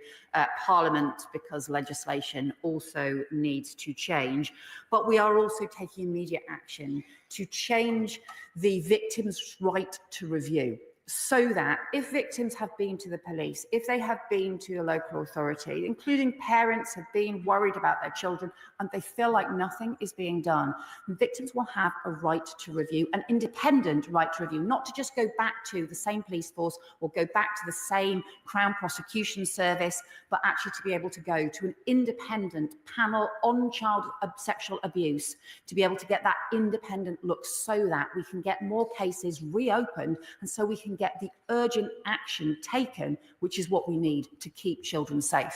Parliament, because legislation also needs to change. But we are also taking immediate action to change the victim's right to review. so that if victims have been to the police, if they have been to a local authority, including parents have been worried about their children and they feel like nothing is being done, victims will have a right to review, an independent right to review, not to just go back to the same police force or go back to the same Crown Prosecution Service, but actually to be able to go to an independent panel on child sexual abuse, to be able to get that independent look so that we can get more cases reopened and so we can get the urgent action taken, which is what we need to keep children safe.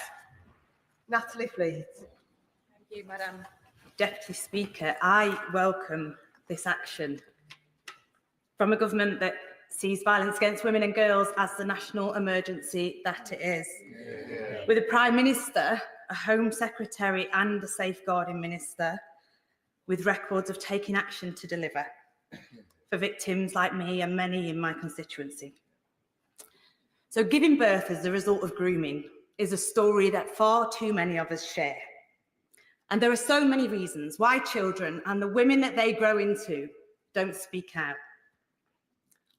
Natalie, please. Thank you, Madam Deputy Speaker. I welcome this action from a government that sees violence against women and girls as the national emergency that it is. Yeah. With a Prime Minister, a Home Secretary and a Safeguarding Minister with records of taking action to deliver for victims like me and many in my constituency. So giving birth as the result of grooming is a story that far too many of us share. And there are so many reasons why children and the women that they grow into don't speak out.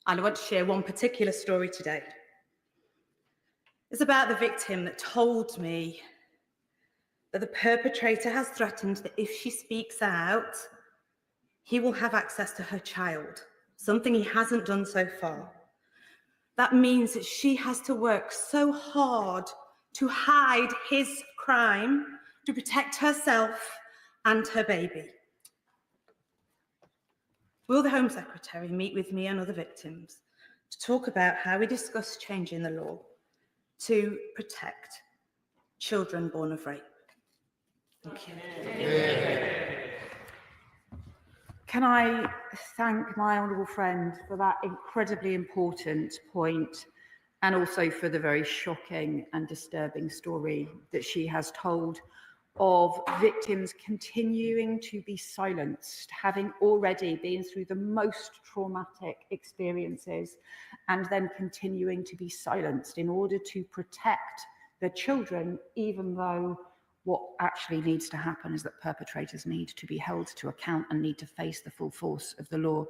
And I want to share one particular story today. It's about the victim that told me that the perpetrator has threatened that if she speaks out, he will have access to her child, something he hasn't done so far. That means that she has to work so hard to hide his crime, to protect herself and her baby. Will the Home Secretary meet with me and other victims to talk about how we discuss changing the law to protect children born of rape? Thank you. Yeah. Can I thank my honourable friend for that incredibly important point, and also for the very shocking and disturbing story that she has told of victims continuing to be silenced, having already been through the most traumatic experiences, and then continuing to be silenced in order to protect their children, even though what actually needs to happen is that perpetrators need to be held to account and need to face the full force of the law.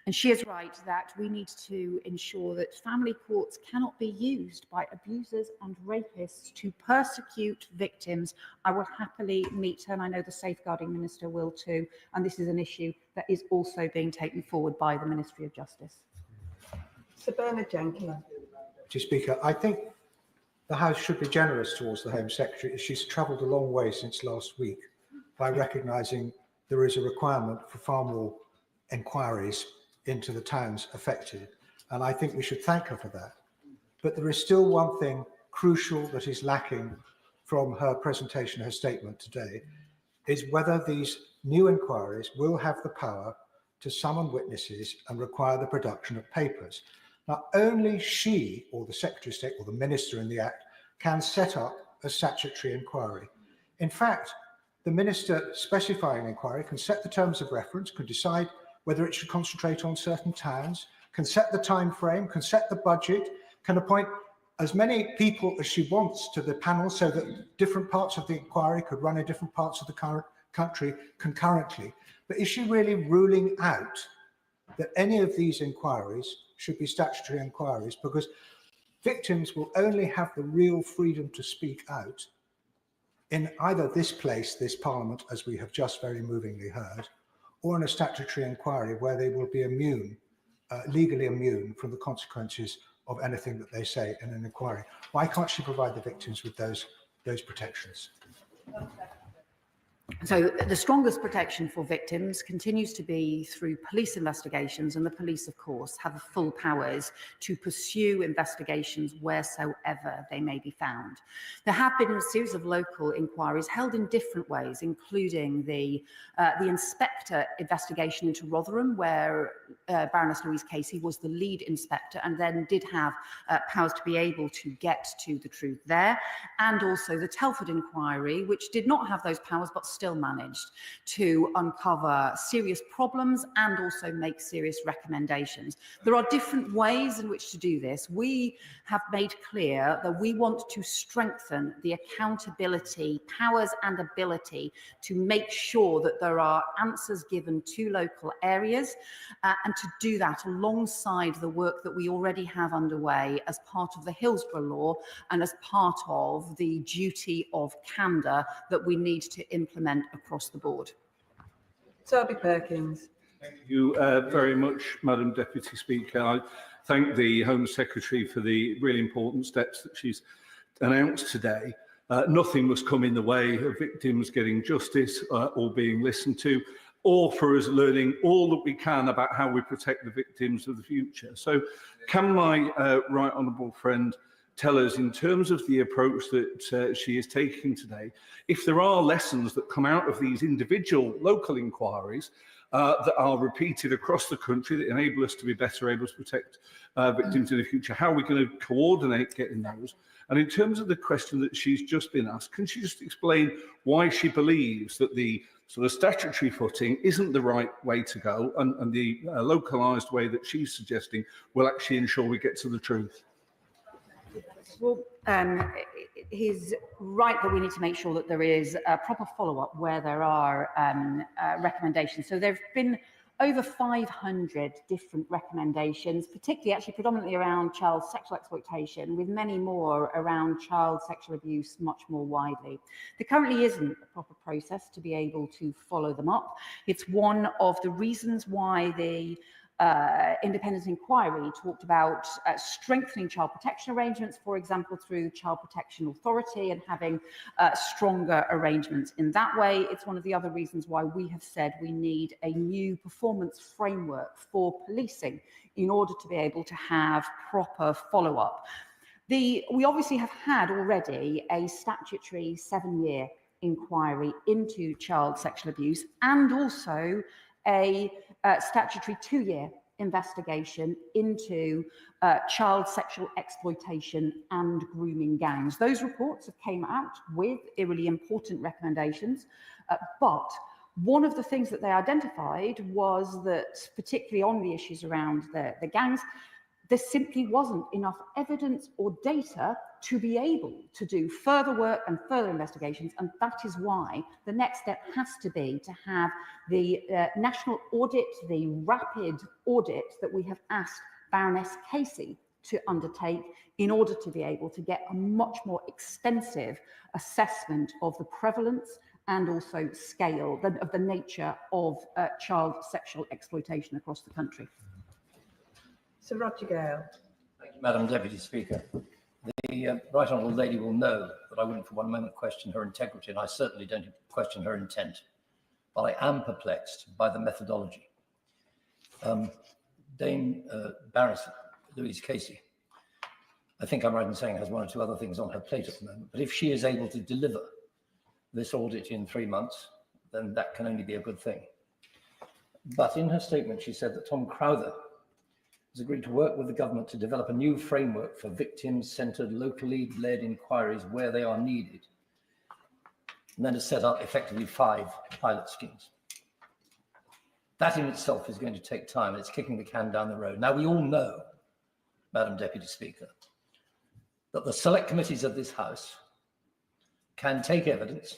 And she is right that we need to ensure that family courts cannot be used by abusers and rapists to persecute victims. I will happily meet her, and I know the Safeguarding Minister will too, and this is an issue that is also being taken forward by the Ministry of Justice. Sir Bernard Jenkins. Mr. Speaker, I think the House should be generous towards the Home Secretary, as she's travelled a long way since last week by recognising there is a requirement for far more inquiries into the towns affected. And I think we should thank her for that. But there is still one thing crucial that is lacking from her presentation, her statement today, is whether these new inquiries will have the power to summon witnesses and require the production of papers. Now, only she, or the Secretary of State, or the Minister in the Act, can set up a statutory inquiry. In fact, the Minister specifying inquiry can set the terms of reference, can decide whether it should concentrate on certain towns, can set the time frame, can set the budget, can appoint as many people as she wants to the panel so that different parts of the inquiry could run in different parts of the current country concurrently. But is she really ruling out that any of these inquiries should be statutory inquiries? Because victims will only have the real freedom to speak out in either this place, this Parliament, as we have just very movingly heard, or in a statutory inquiry where they will be immune, legally immune from the consequences of anything that they say in an inquiry. Why can't she provide the victims with those protections? So the strongest protection for victims continues to be through police investigations, and the police, of course, have the full powers to pursue investigations wheresoever they may be found. There have been a series of local inquiries held in different ways, including the inspector investigation into Rotherham, where Baroness Louise Casey was the lead inspector and then did have powers to be able to get to the truth there, and also the Telford inquiry, which did not have those powers but still still managed to uncover serious problems and also make serious recommendations. There are different ways in which to do this. We have made clear that we want to strengthen the accountability, powers and ability to make sure that there are answers given to local areas, and to do that alongside the work that we already have underway as part of the Hillsborough Law and as part of the duty of candour that we need to implement across the board. Toby Perkins. Thank you very much, Madam Deputy Speaker. I thank the Home Secretary for the really important steps that she's announced today. Nothing must come in the way of victims getting justice or being listened to, or for us learning all that we can about how we protect the victims of the future. So can my right honourable friend tell us, in terms of the approach that she is taking today, if there are lessons that come out of these individual local inquiries that are repeated across the country that enable us to be better able to protect victims in the future? How are we going to coordinate getting those? And in terms of the question that she's just been asked, can she just explain why she believes that the sort of statutory footing isn't the right way to go, and the localised way that she's suggesting will actually ensure we get to the truth? Well, he's right that we need to make sure that there is a proper follow-up where there are recommendations. So there have been over 500 different recommendations, particularly actually predominantly around child sexual exploitation, with many more around child sexual abuse much more widely. There currently isn't a proper process to be able to follow them up. It's one of the reasons why the independent inquiry talked about strengthening child protection arrangements, for example, through Child Protection Authority, and having stronger arrangements in that way. It's one of the other reasons why we have said we need a new performance framework for policing in order to be able to have proper follow-up. We obviously have had already a statutory 7-year inquiry into child sexual abuse, and also a statutory 2-year investigation into child sexual exploitation and grooming gangs. Those reports have came out with really important recommendations, but one of the things that they identified was that, particularly on the issues around the gangs, there simply wasn't enough evidence or data to be able to do further work and further investigations, and that is why the next step has to be to have the national audit, the rapid audit that we have asked Baroness Casey to undertake in order to be able to get a much more extensive assessment of the prevalence and also scale of the nature of child sexual exploitation across the country. Sir Roger Gale. Thank you, Madam Deputy Speaker. The right honourable lady will know that I wouldn't for one moment question her integrity, and I certainly don't question her intent. But I am perplexed by the methodology. Dame Baroness Louise Casey, I think I'm right in saying, has 1 or 2 other things on her plate at the moment. But if she is able to deliver this audit in 3 months, then that can only be a good thing. But in her statement, she said that Tom Crowther has agreed to work with the government to develop a new framework for victim-centred, locally led inquiries where they are needed, and then to set up effectively 5 pilot schemes. That in itself is going to take time, and it's kicking the can down the road. Now, we all know, Madam Deputy Speaker, that the select committees of this House can take evidence,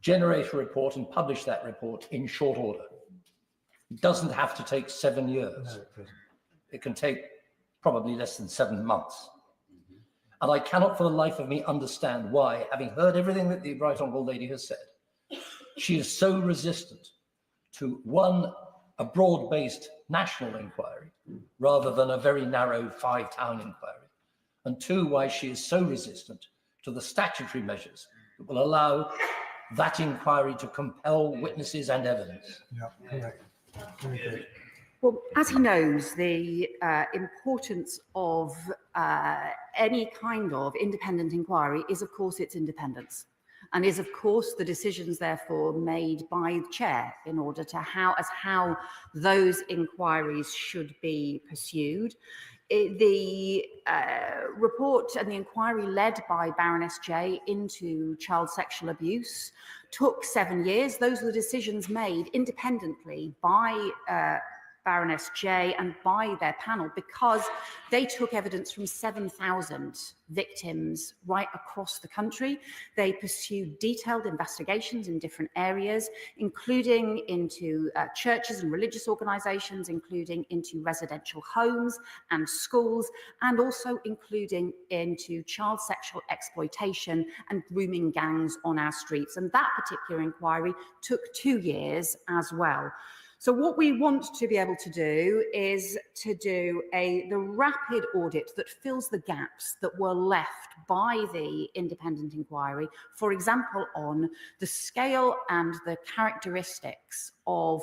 generate a report, and publish that report in short order. It doesn't have to take 7 years. No, it can take probably less than 7 months. And I cannot for the life of me understand why, having heard everything that the right honourable lady has said, she is so resistant to, 1, a broad-based national inquiry rather than a very narrow 5-town inquiry, and 2, why she is so resistant to the statutory measures that will allow that inquiry to compel witnesses and evidence. Yeah, correct. Okay. Well, as he knows, the importance of any kind of independent inquiry is, of course, its independence, and is, of course, the decisions, therefore, made by the chair in order to how those inquiries should be pursued. The report and the inquiry led by Baroness J into child sexual abuse took 7 years. Those were the decisions made independently by Baroness J and by their panel, because they took evidence from 7,000 victims right across the country. They pursued detailed investigations in different areas, including into churches and religious organisations, including into residential homes and schools, and also including into child sexual exploitation and grooming gangs on our streets. And that particular inquiry took 2 years as well. So what we want to be able to do is to do the rapid audit that fills the gaps that were left by the independent inquiry, for example, on the scale and the characteristics of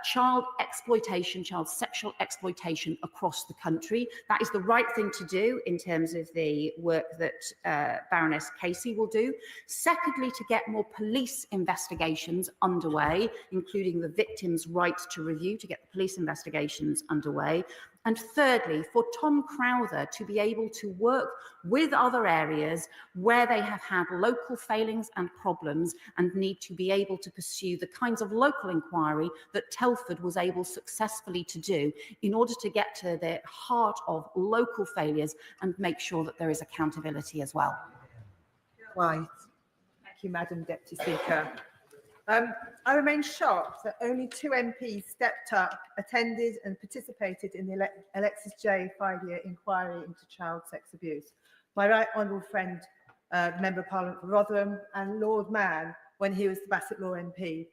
child exploitation, child sexual exploitation across the country. That is the right thing to do in terms of the work that Baroness Casey will do. Secondly, to get more police investigations underway, including the victim's right to review, to get the police investigations underway. And thirdly, for Tom Crowther to be able to work with other areas where they have had local failings and problems and need to be able to pursue the kinds of local inquiry that Telford was able successfully to do in order to get to the heart of local failures and make sure that there is accountability as well. Right. Thank you, Madam Deputy Speaker. I remain shocked that only 2 MPs stepped up, attended and participated in the Alexis J 5-year inquiry into child sex abuse. My right honourable friend, Member of Parliament for Rotherham, and Lord Mann when he was the Bassetlaw MP.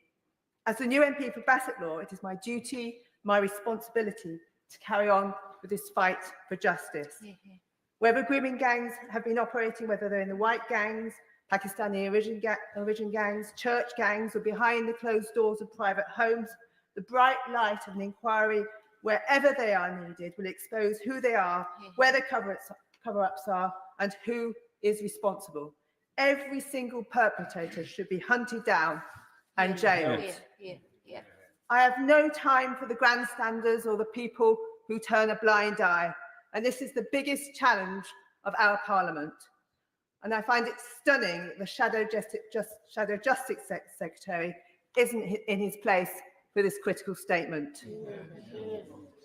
As the new MP for Bassetlaw, it is my duty, my responsibility to carry on with this fight for justice. Wherever grooming gangs have been operating, whether they're in the white gangs, Pakistani origin gangs, church gangs, or behind the closed doors of private homes, the bright light of an inquiry, wherever they are needed, will expose who they are, where the cover-ups are, and who is responsible. Every single perpetrator should be hunted down and jailed. I have no time for the grandstanders or the people who turn a blind eye, and this is the biggest challenge of our Parliament. And I find it stunning that the Shadow Justice Secretary isn't in his place for this critical statement.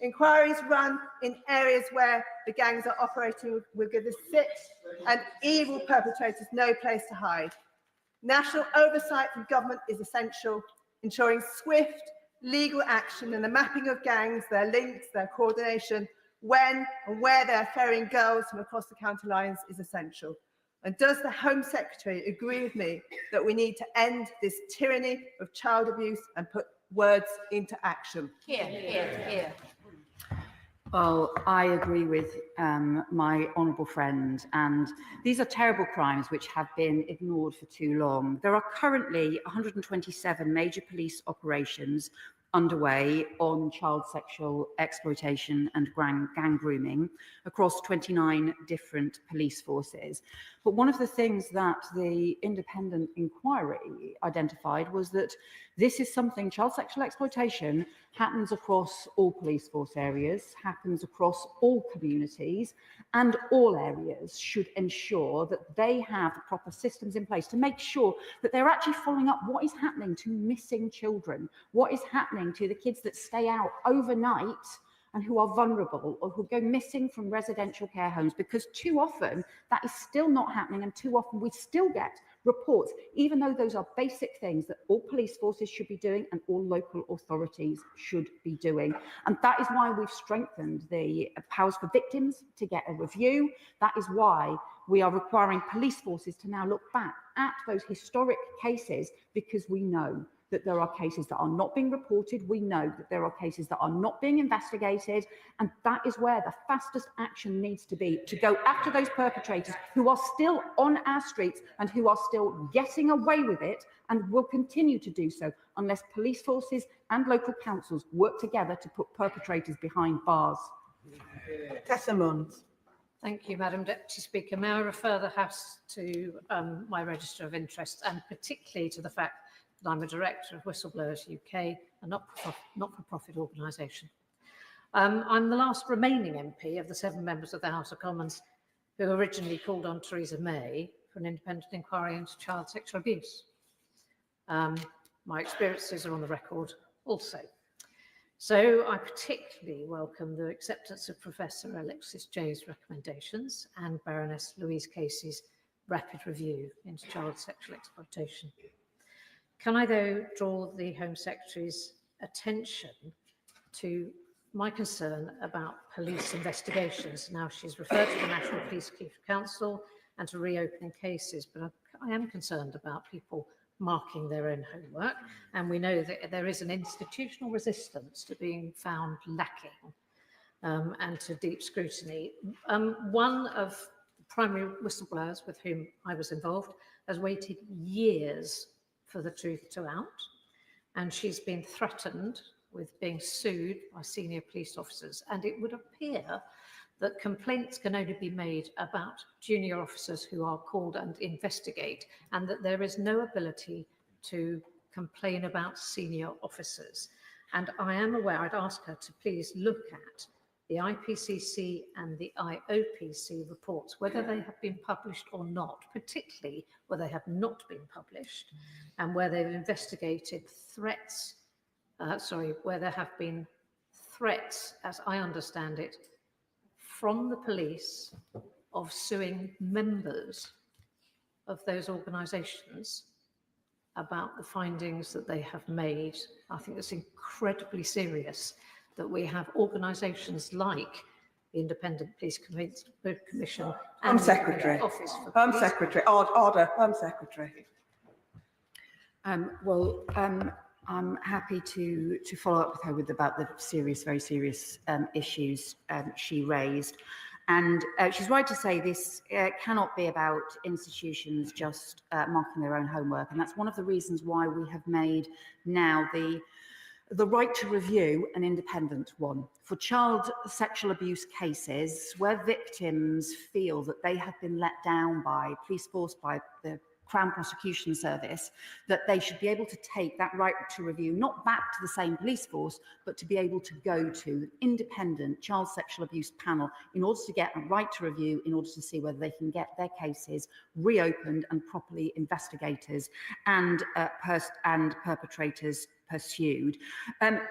Inquiries run in areas where the gangs are operating will give the sick and evil perpetrators no place to hide. National oversight from government is essential, ensuring swift legal action and the mapping of gangs, their links, their coordination, when and where they're ferrying girls from across the county lines is essential. And does the Home Secretary agree with me that we need to end this tyranny of child abuse and put words into action? Well, I agree with my honourable friend, and these are terrible crimes which have been ignored for too long. There are currently 127 major police operations underway on child sexual exploitation and gang grooming across 29 different police forces. But one of the things that the independent inquiry identified was that this is something, child sexual exploitation happens across all police force areas, happens across all communities, and all areas should ensure that they have the proper systems in place to make sure that they're actually following up what is happening to missing children, what is happening to the kids that stay out overnight and who are vulnerable or who go missing from residential care homes, because too often that is still not happening, and too often we still get reports, even though those are basic things that all police forces should be doing and all local authorities should be doing. And that is why we've strengthened the powers for victims to get a review. That is why we are requiring police forces to now look back at those historic cases, because we know that there are cases that are not being reported. We know that there are cases that are not being investigated. And that is where the fastest action needs to be, to go after those perpetrators who are still on our streets and who are still getting away with it and will continue to do so unless police forces and local councils work together to put perpetrators behind bars. Tessa Munns. Thank you, Madam Deputy Speaker. May I refer the House to my register of interests, and particularly to the fact that I'm a director of Whistleblowers UK, a not-for-profit organisation. I'm the last remaining MP of the 7 members of the House of Commons who originally called on Theresa May for an independent inquiry into child sexual abuse. My experiences are on the record also. So I particularly welcome the acceptance of Professor Alexis Jay's recommendations and Baroness Louise Casey's rapid review into child sexual exploitation. Can I, though, draw the Home Secretary's attention to my concern about police investigations? Now, she's referred to the National Police Council and to reopening cases, but I am concerned about people marking their own homework, and we know that there is an institutional resistance to being found lacking and to deep scrutiny. One of the primary whistleblowers with whom I was involved has waited years for the truth to out, and she's been threatened with being sued by senior police officers, and it would appear that complaints can only be made about junior officers who are called and investigate, and that there is no ability to complain about senior officers. And I am aware, I'd ask her to please look at the IPCC and the IOPC reports, whether they have been published or not, particularly where they have not been published, and where they've investigated threats, where there have been threats, as I understand it, from the police of suing members of those organisations about the findings that they have made. I think it's incredibly serious that we have organisations like the Independent Police Commission Home and Secretary. the Office for Home Police. Secretary. Order. Home Secretary. I'm happy to follow up with her about the very serious issues she raised. And she's right to say this cannot be about institutions just marking their own homework. And that's one of the reasons why we have made now the right to review an independent one. For child sexual abuse cases where victims feel that they have been let down by police force, by the Crown Prosecution Service, that they should be able to take that right to review, not back to the same police force, but to be able to go to an independent child sexual abuse panel in order to get a right to review, in order to see whether they can get their cases reopened and properly investigators and perpetrators pursued.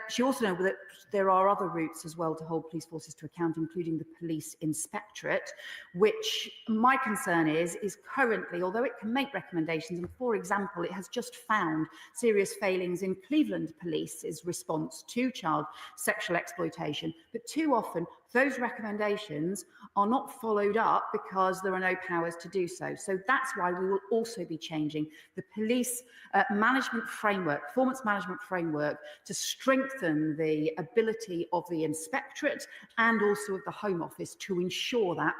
She also knows that there are other routes as well to hold police forces to account, including the police inspectorate, which my concern is currently, although it can make recommendations, and for example, it has just found serious failings in Cleveland Police's response to child sexual exploitation, but too often those recommendations are not followed up because there are no powers to do so. So that's why we will also be changing the police management framework, performance management framework, to strengthen the ability of the inspectorate and also of the Home Office to ensure that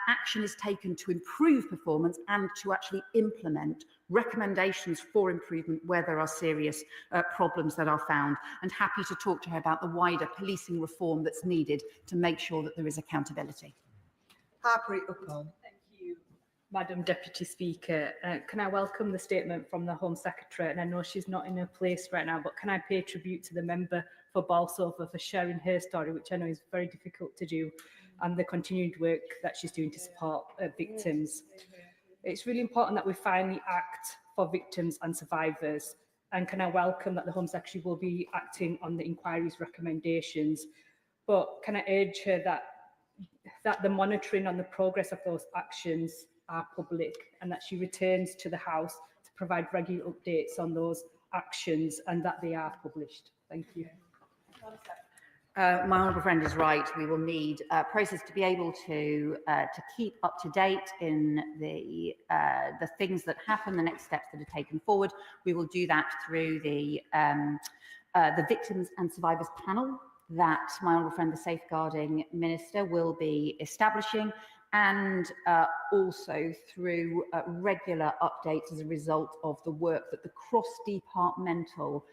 action is taken to improve performance and to actually implement recommendations for improvement where there are serious problems that are found, and happy to talk to her about the wider policing reform that's needed to make sure that there is accountability. Harpreet Uppal. Thank you, Madam Deputy Speaker. Can I welcome the statement from the Home Secretary? And I know she's not in her place right now, but can I pay tribute to the member for Bolsover for sharing her story, which I know is very difficult to do, and the continued work that she's doing to support victims. It's really important that we finally act for victims and survivors. And can I welcome that the Home Secretary will be acting on the inquiry's recommendations. But can I urge her that the monitoring on the progress of those actions are public, and that she returns to the House to provide regular updates on those actions and that they are published. Thank you. My honourable friend is right. We will need a process to be able to keep up to date in the things that happen, the next steps that are taken forward. We will do that through the Victims and Survivors Panel that my honourable friend, the Safeguarding Minister, will be establishing, and also through regular updates as a result of the work that the cross-departmental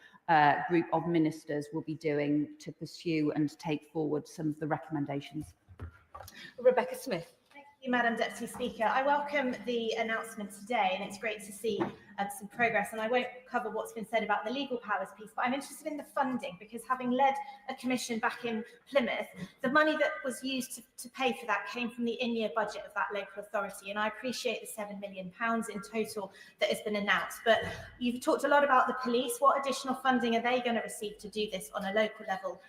group of ministers will be doing to pursue and take forward some of the recommendations. Rebecca Smith. Thank Madam Deputy Speaker. I welcome the announcement today, and it's great to see some progress. And I won't cover what's been said about the legal powers piece, but I'm interested in the funding, because having led a commission back in Plymouth, the money that was used to pay for that came from the in-year budget of that local authority. And I appreciate the £7 million in total that has been announced. But you've talked a lot about the police. What additional funding are they going to receive to do this on a local level?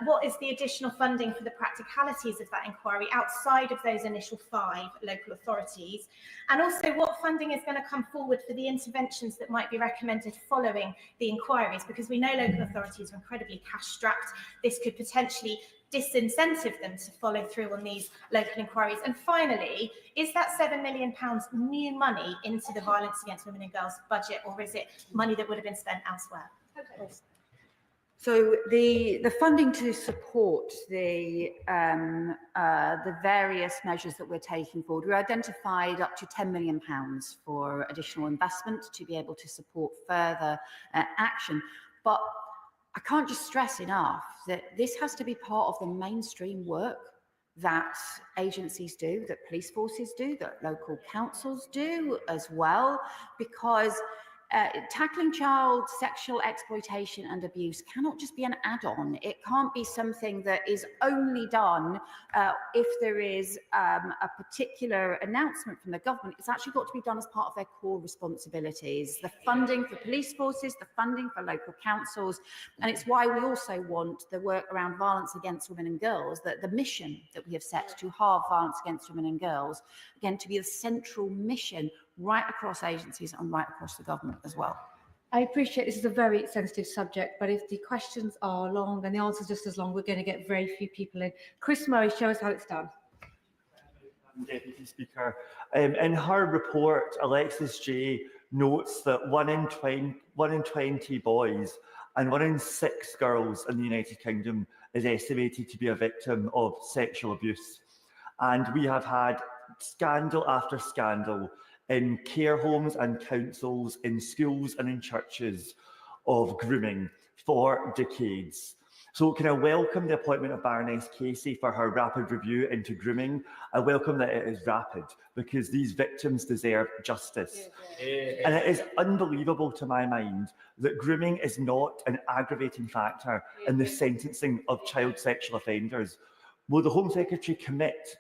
What is the additional funding for the practicalities of that inquiry outside of those initial 5 local authorities? And also, what funding is going to come forward for the interventions that might be recommended following the inquiries? Because we know local authorities are incredibly cash-strapped. This could potentially disincentive them to follow through on these local inquiries. And finally, is that £7 million new money into the violence against women and girls budget, or is it money that would have been spent elsewhere? Okay. So the funding to support the various measures that we're taking forward, we identified up to £10 million for additional investment to be able to support further action. But I can't just stress enough that this has to be part of the mainstream work that agencies do, that police forces do, that local councils do as well, because tackling child sexual exploitation and abuse cannot just be an add-on. It can't be something that is only done if there is a particular announcement from the government. It's actually got to be done as part of their core responsibilities. The funding for police forces, the funding for local councils, and it's why we also want the work around violence against women and girls, that the mission that we have set to halve violence against women and girls, again, to be the central mission right across agencies and right across the government as well. I appreciate this is a very sensitive subject, but if the questions are long and the answers just as long, we're going to get very few people in. Chris Murray, show us how it's done. Deputy Speaker. In her report, Alexis J notes that 1 in 20 boys and 1 in 6 girls in the United Kingdom is estimated to be a victim of sexual abuse. And we have had scandal after scandal in care homes and councils, in schools and in churches of grooming for decades. So can I welcome the appointment of Baroness Casey for her rapid review into grooming? I welcome that it is rapid, because these victims deserve justice. And it is unbelievable to my mind that grooming is not an aggravating factor in the sentencing of child sexual offenders. Will the Home Secretary commit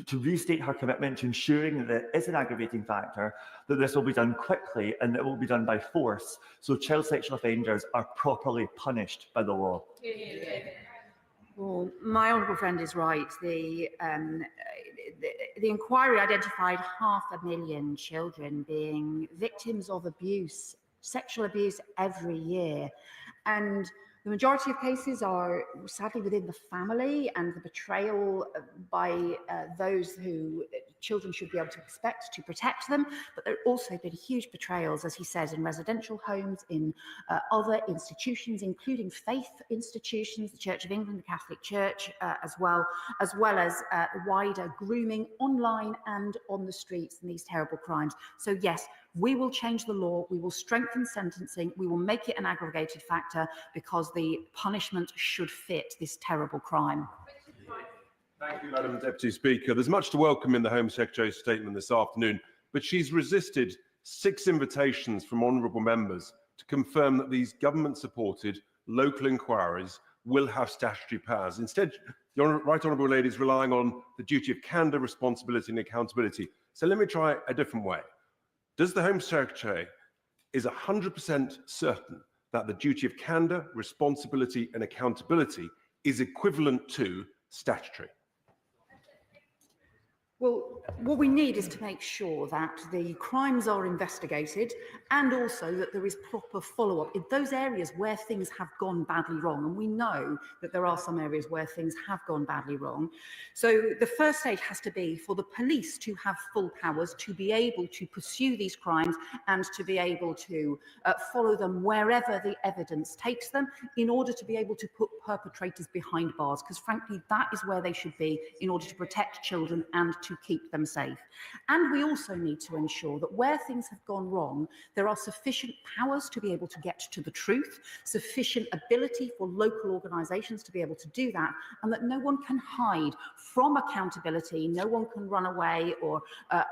to restate her commitment to ensuring that it is an aggravating factor, that this will be done quickly and it will be done by force, so child sexual offenders are properly punished by the law? Well, my honourable friend is right. The inquiry identified 500,000 children being victims of abuse, sexual abuse, every year. And the majority of cases are sadly within the family, and the betrayal by those who children should be able to expect to protect them. But there have also been huge betrayals, as he says, in residential homes, in other institutions, including faith institutions, the Church of England, the Catholic Church, as well as wider grooming online and on the streets, and these terrible crimes. So yes, we will change the law, we will strengthen sentencing, we will make it an aggregated factor, because the punishment should fit this terrible crime. Thank you, Madam Deputy Speaker. There's much to welcome in the Home Secretary's statement this afternoon, but she's resisted 6 invitations from honourable members to confirm that these government-supported local inquiries will have statutory powers. Instead, the Right Honourable Lady is relying on the duty of candour, responsibility and accountability. So let me try a different way. Does the Home Secretary is 100% certain that the duty of candour, responsibility and accountability is equivalent to statutory? Well, what we need is to make sure that the crimes are investigated, and also that there is proper follow-up in those areas where things have gone badly wrong. And we know that there are some areas where things have gone badly wrong. So the first stage has to be for the police to have full powers to be able to pursue these crimes and to be able to follow them wherever the evidence takes them, in order to be able to put perpetrators behind bars, because frankly, that is where they should be in order to protect children and to keep them them safe. And we also need to ensure that where things have gone wrong, there are sufficient powers to be able to get to the truth, sufficient ability for local organisations to be able to do that, and that no one can hide from accountability, no one can run away or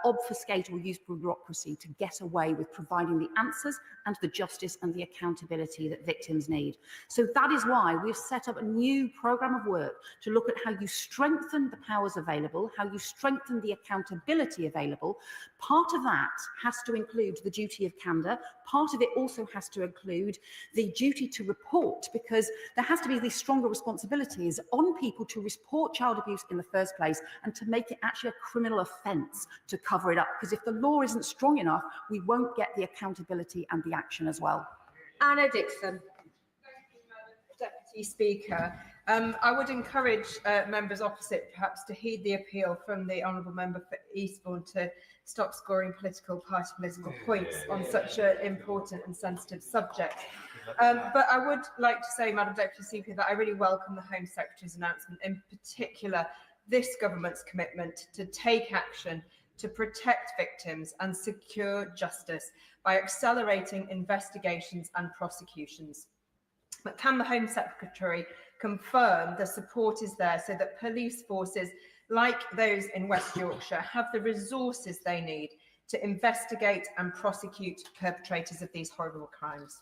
obfuscate or use bureaucracy to get away with providing the answers and the justice and the accountability that victims need. So that is why we've set up a new programme of work to look at how you strengthen the powers available, how you strengthen the accountability available. Part of that has to include the duty of candour. Part of it also has to include the duty to report, because there has to be these stronger responsibilities on people to report child abuse in the first place and to make it actually a criminal offence to cover it up. Because if the law isn't strong enough, we won't get the accountability and the action as well. Anna Dixon. Deputy Speaker, I would encourage members opposite perhaps to heed the appeal from the Honourable Member for Eastbourne to stop scoring political points on such an important and sensitive subject. But I would like to say, Madam Deputy Speaker, that I really welcome the Home Secretary's announcement, in particular this government's commitment to take action to protect victims and secure justice by accelerating investigations and prosecutions. But can the Home Secretary confirm the support is there so that police forces like those in West Yorkshire have the resources they need to investigate and prosecute perpetrators of these horrible crimes?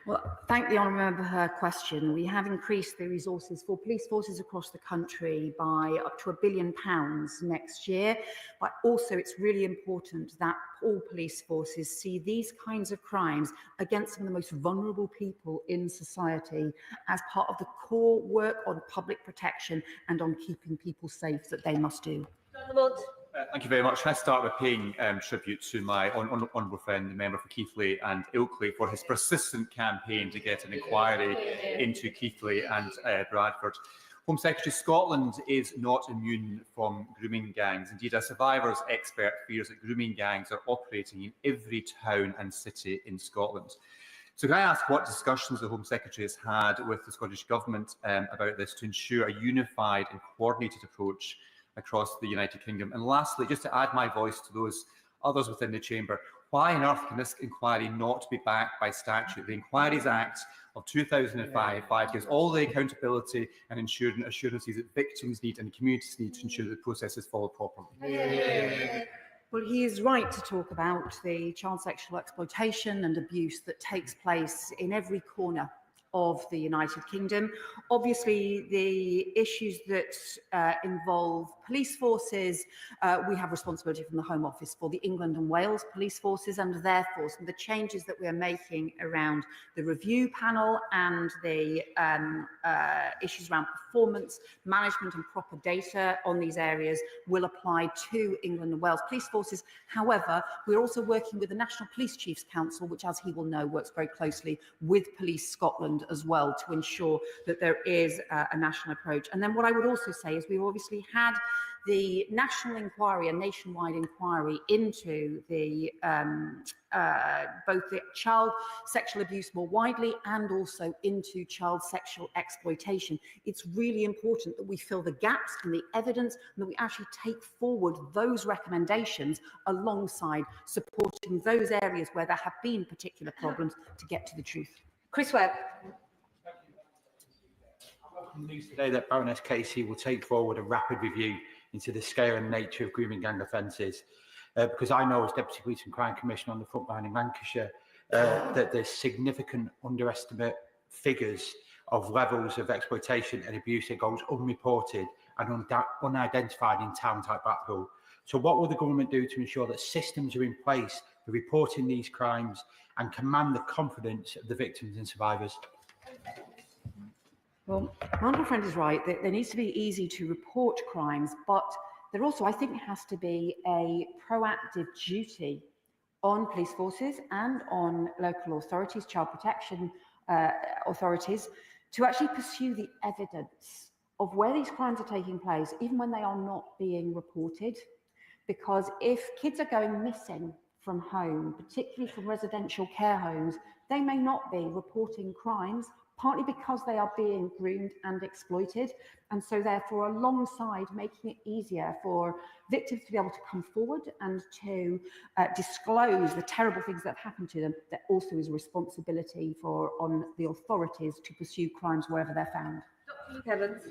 Well, thank the Honourable Member for her question. We have increased the resources for police forces across the country by up to £1 billion next year. But also it's really important that all police forces see these kinds of crimes against some of the most vulnerable people in society as part of the core work on public protection and on keeping people safe that they must do. Thank you very much. Can I start by paying tribute to my honourable friend, the member for Keighley and Ilkley, for his persistent campaign to get an inquiry into Keighley and Bradford. Home Secretary, Scotland is not immune from grooming gangs. Indeed, a survivors expert fears that grooming gangs are operating in every town and city in Scotland. So can I ask what discussions the Home Secretary has had with the Scottish Government about this to ensure a unified and coordinated approach across the United Kingdom? And lastly, just to add my voice to those others within the chamber, why on earth can this inquiry not be backed by statute? The Inquiries Act of 2005 gives all the accountability and assurances that victims need and communities need to ensure that the process is followed properly. Well, he is right to talk about the child sexual exploitation and abuse that takes place in every corner of the United Kingdom. Obviously, the issues that involve police forces, we have responsibility from the Home Office for the England and Wales police forces and their force, and the changes that we are making around the review panel and the issues around performance, management and proper data on these areas will apply to England and Wales police forces. However, we're also working with the National Police Chiefs Council, which, as he will know, works very closely with Police Scotland as well to ensure that there is a national approach. And then what I would also say is we've obviously had the national inquiry, a nationwide inquiry into the both the child sexual abuse more widely and also into child sexual exploitation. It's really important that we fill the gaps in the evidence and that we actually take forward those recommendations alongside supporting those areas where there have been particular problems to get to the truth. Chris Webb. News today that Baroness Casey will take forward a rapid review into the scale and nature of grooming gang offences, because I know as Deputy Police and Crime Commissioner on the front line in Lancashire that there's significant underestimate figures of levels of exploitation and abuse that goes unreported and unidentified in towns like Blackpool. So what will the government do to ensure that systems are in place for reporting these crimes and command the confidence of the victims and survivors? Well, my honourable friend is right. There needs to be easy to report crimes, but there also, I think, has to be a proactive duty on police forces and on local authorities, child protection authorities, to actually pursue the evidence of where these crimes are taking place, even when they are not being reported. Because if kids are going missing from home, particularly from residential care homes, they may not be reporting crimes partly because they are being groomed and exploited. And so therefore, alongside making it easier for victims to be able to come forward and to disclose the terrible things that have happened to them, there also is a responsibility on the authorities to pursue crimes wherever they're found. Dr. Luke Evans.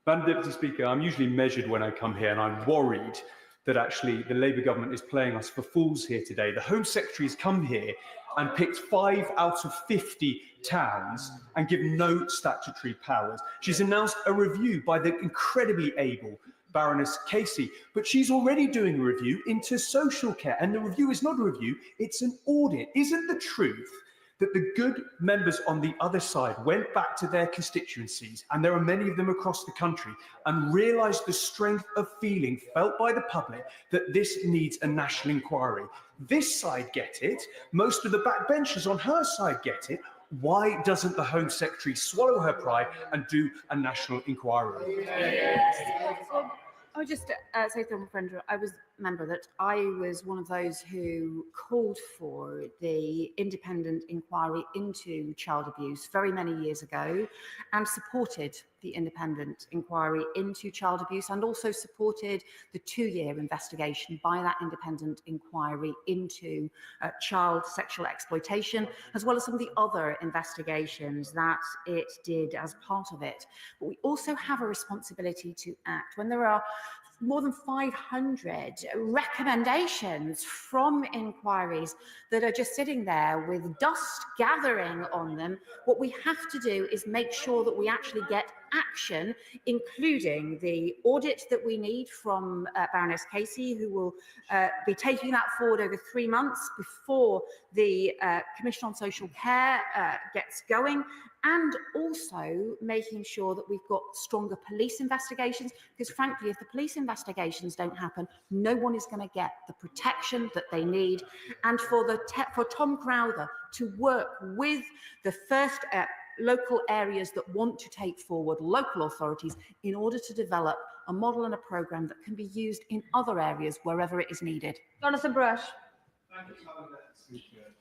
Madam Deputy Speaker, I'm usually measured when I come here, and I'm worried that actually the Labour government is playing us for fools here today. The Home Secretary has come here and picked 5 out of 50 towns and given no statutory powers. She's announced a review by the incredibly able Baroness Casey, but she's already doing a review into social care, and the review is not a review, it's an audit. Isn't the truth that the good members on the other side went back to their constituencies, and there are many of them across the country, and realised the strength of feeling felt by the public that this needs a national inquiry? This side get it, most of the backbenchers on her side get it. Why doesn't the Home Secretary swallow her pride and do a national inquiry? I would just say to my friend, I was member that I was one of those who called for the independent inquiry into child abuse very many years ago, and supported the independent inquiry into child abuse, and also supported the 2-year investigation by that independent inquiry into child sexual exploitation, as well as some of the other investigations that it did as part of it. But we also have a responsibility to act when there are more than 500 recommendations from inquiries that are just sitting there with dust gathering on them. What we have to do is make sure that we actually get action, including the audit that we need from Baroness Casey, who will be taking that forward over 3 months before the Commission on Social Care gets going, and also making sure that we've got stronger police investigations, because frankly, if the police investigations don't happen, no one is going to get the protection that they need. And for Tom Crowther to work with the first local areas that want to take forward local authorities in order to develop a model and a programme that can be used in other areas wherever it is needed. Jonathan Brush.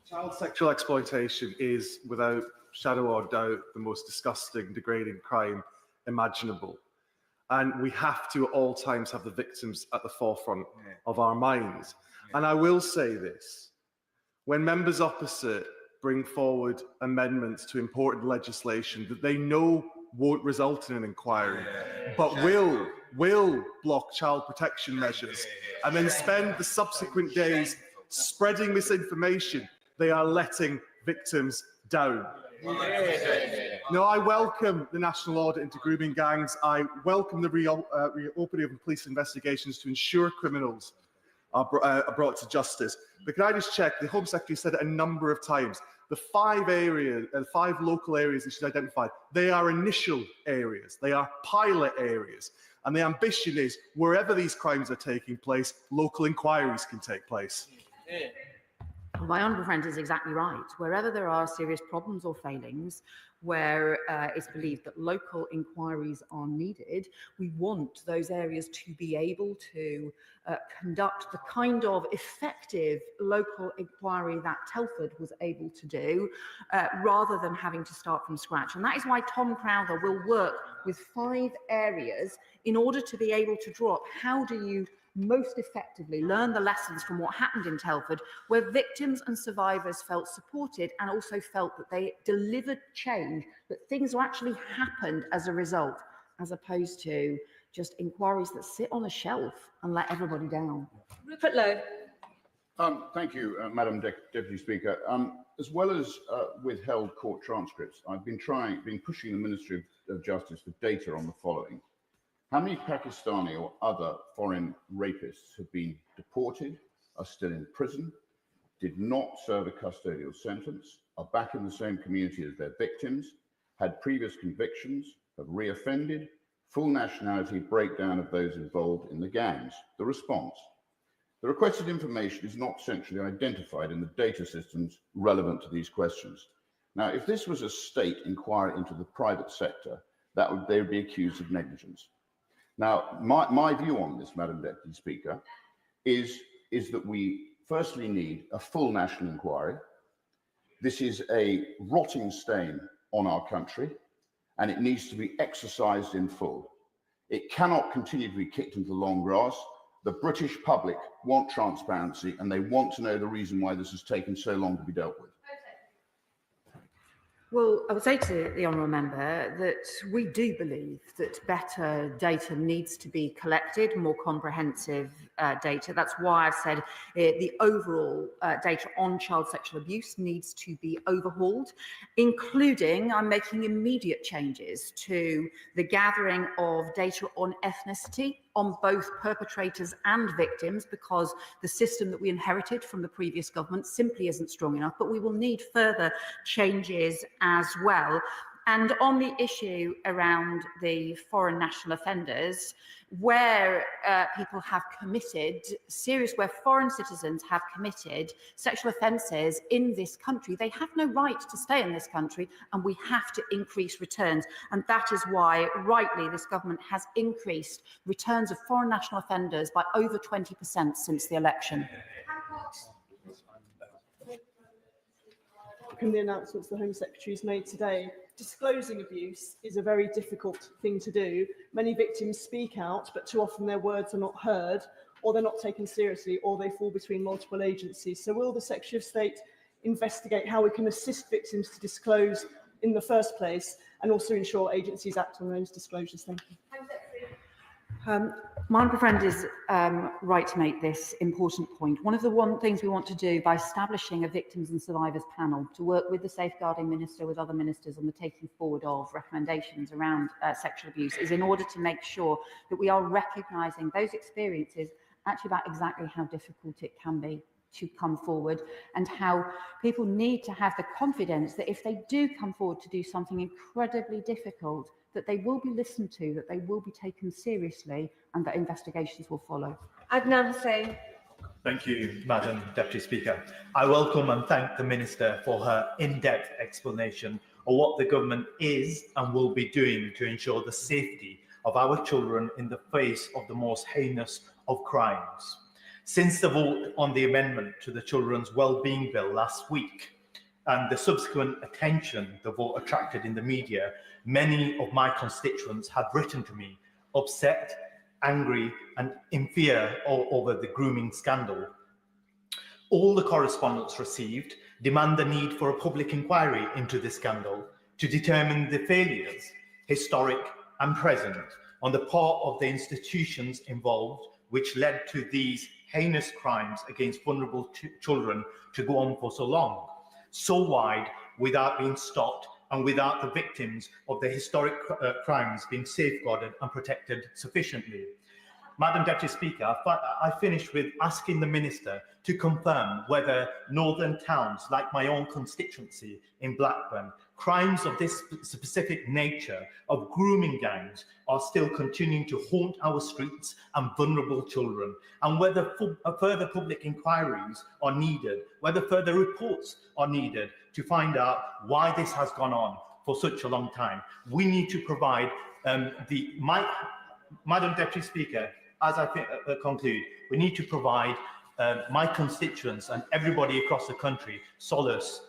Child sexual exploitation is, without shadow or doubt, the most disgusting, degrading crime imaginable. And we have to at all times have the victims at the forefront of our minds. And I will say this, when members opposite bring forward amendments to important legislation that they know won't result in an inquiry, but will block child protection measures, and then spend the subsequent days spreading misinformation, they are letting victims down. No, I welcome the national audit into grooming gangs. I welcome the reopening of police investigations to ensure criminals are brought to justice. But can I just check, the Home Secretary said it a number of times, the 5 local areas that she's identified, they are initial areas, they are pilot areas. And the ambition is, wherever these crimes are taking place, local inquiries can take place. My honourable friend is exactly right. Wherever there are serious problems or failings, where it's believed that local inquiries are needed, we want those areas to be able to conduct the kind of effective local inquiry that Telford was able to do, rather than having to start from scratch. And that is why Tom Crowther will work with 5 areas in order to be able to draw up how do you most effectively learn the lessons from what happened in Telford, where victims and survivors felt supported and also felt that they delivered change, that things actually happened as a result, as opposed to just inquiries that sit on a shelf and let everybody down. Rupert Lowe. Thank you, Madam Deputy Speaker. As well as withheld court transcripts, I've been pushing the Ministry of Justice for data on the following. How many Pakistani or other foreign rapists have been deported, are still in prison, did not serve a custodial sentence, are back in the same community as their victims, had previous convictions, have reoffended, full nationality breakdown of those involved in the gangs? The response: the requested information is not centrally identified in the data systems relevant to these questions. Now, if this was a state inquiry into the private sector, they would be accused of negligence. Now, my view on this, Madam Deputy Speaker, is that we firstly need a full national inquiry. This is a rotting stain on our country, and it needs to be exercised in full. It cannot continue to be kicked into the long grass. The British public want transparency, and they want to know the reason why this has taken so long to be dealt with. Well, I would say to the honourable member that we do believe that better data needs to be collected, more comprehensive data. That's why I've said the overall data on child sexual abuse needs to be overhauled, including I'm making immediate changes to the gathering of data on ethnicity on both perpetrators and victims, because the system that we inherited from the previous government simply isn't strong enough, but we will need further changes as well. And on the issue around the foreign national offenders, where people have committed where foreign citizens have committed sexual offences in this country, they have no right to stay in this country, and we have to increase returns. And that is why, rightly, this government has increased returns of foreign national offenders by over 20% since the election. From the announcements the Home Secretary has made today, disclosing abuse is a very difficult thing to do. Many victims speak out, but too often their words are not heard, or they're not taken seriously, or they fall between multiple agencies. So will the Secretary of State investigate how we can assist victims to disclose in the first place, and also ensure agencies act on those disclosures? Thank you. My honourable friend is right to make this important point. One of the things we want to do by establishing a victims and survivors panel to work with the safeguarding minister, with other ministers on the taking forward of recommendations around sexual abuse, is in order to make sure that we are recognising those experiences actually about exactly how difficult it can be to come forward, and how people need to have the confidence that if they do come forward to do something incredibly difficult, that they will be listened to, that they will be taken seriously, and that investigations will follow. Adnan Hussain. Thank you, Madam Deputy Speaker. I welcome and thank the Minister for her in-depth explanation of what the government is and will be doing to ensure the safety of our children in the face of the most heinous of crimes. Since the vote on the amendment to the Children's Wellbeing Bill last week and the subsequent attention the vote attracted in the media, many of my constituents have written to me, upset, angry, and in fear over the grooming scandal. All the correspondence received demand the need for a public inquiry into the scandal to determine the failures, historic and present, on the part of the institutions involved, which led to these heinous crimes against vulnerable children to go on for so long, so wide, without being stopped, and without the victims of the historic crimes being safeguarded and protected sufficiently. Madam Deputy Speaker, I finish with asking the Minister to confirm whether northern towns, like my own constituency in Blackburn, crimes of this specific nature of grooming gangs are still continuing to haunt our streets and vulnerable children, and whether further public inquiries are needed, whether further reports are needed to find out why this has gone on for such a long time. We need to provide Madam Deputy Speaker, as I conclude, we need to provide my constituents and everybody across the country solace.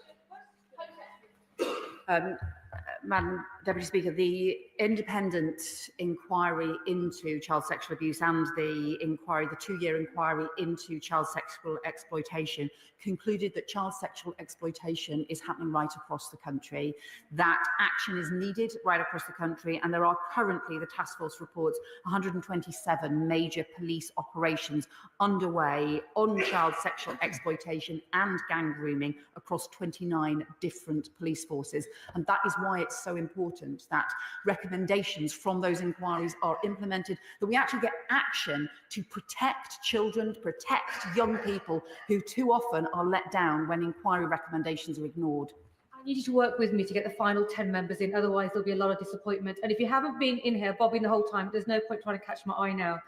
Madam Deputy Speaker, the independent inquiry into child sexual abuse and the two-year inquiry into child sexual exploitation concluded that child sexual exploitation is happening right across the country, that action is needed right across the country, and there are currently, the task force reports, 127 major police operations underway on child sexual exploitation and gang grooming across 29 different police forces. And that is why it's so important that recommendations from those inquiries are implemented, that we actually get action to protect children, to protect young people who too often are let down when inquiry recommendations are ignored. I need you to work with me to get the final 10 members in, otherwise there'll be a lot of disappointment. And if you haven't been in here bobbing the whole time, there's no point trying to catch my eye now.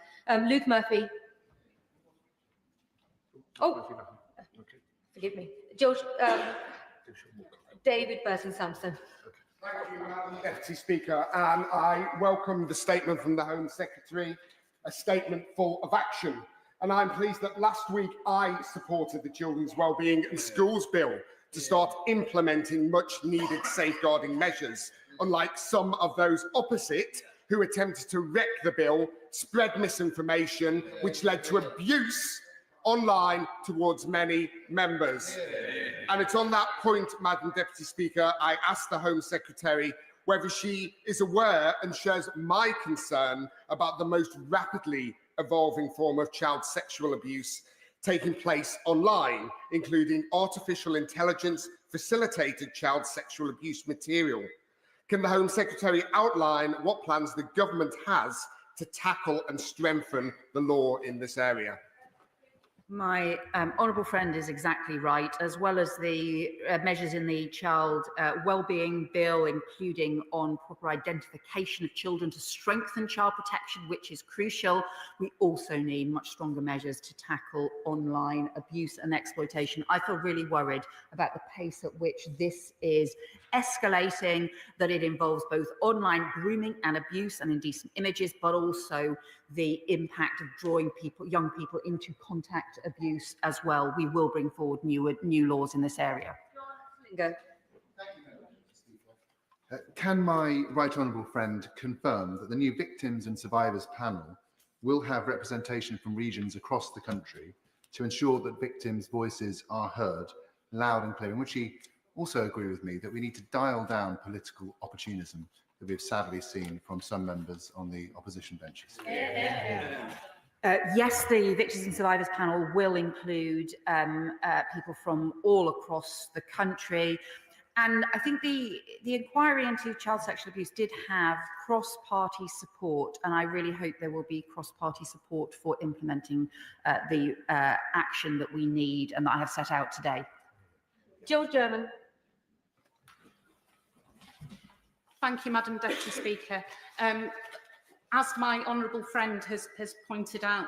Luke Murphy. Oh, forgive me. George, David Burton-Sampson. Thank you, Madam Deputy Speaker, and I welcome the statement from the Home Secretary, a statement full of action. And I'm pleased that last week I supported the Children's Wellbeing and Schools Bill, to start implementing much needed safeguarding measures, unlike some of those opposite who attempted to wreck the bill, spread misinformation, which led to abuse online towards many members. And it's on that point, Madam Deputy Speaker, I asked the Home Secretary whether she is aware and shares my concern about the most rapidly evolving form of child sexual abuse taking place online, including artificial intelligence facilitated child sexual abuse material. Can the Home Secretary outline what plans the government has to tackle and strengthen the law in this area? My honourable friend is exactly right, as well as the measures in the Child Wellbeing Bill, including on proper identification of children to strengthen child protection, which is crucial. We also need much stronger measures to tackle online abuse and exploitation. I feel really worried about the pace at which this is escalating, that it involves both online grooming and abuse and indecent images, but also the impact of drawing young people into contact abuse as well. We will bring forward new laws in this area. Can my right honourable friend confirm that the new Victims and Survivors panel will have representation from regions across the country to ensure that victims' voices are heard loud and clear? And would she also agree with me that we need to dial down political opportunism that we've sadly seen from some members on the opposition benches? Yes, the Victims and Survivors panel will include people from all across the country. And I think the inquiry into child sexual abuse did have cross-party support, and I really hope there will be cross-party support for implementing the action that we need and that I have set out today. Jill German. Thank you, Madam Deputy Speaker. As my honourable friend has pointed out,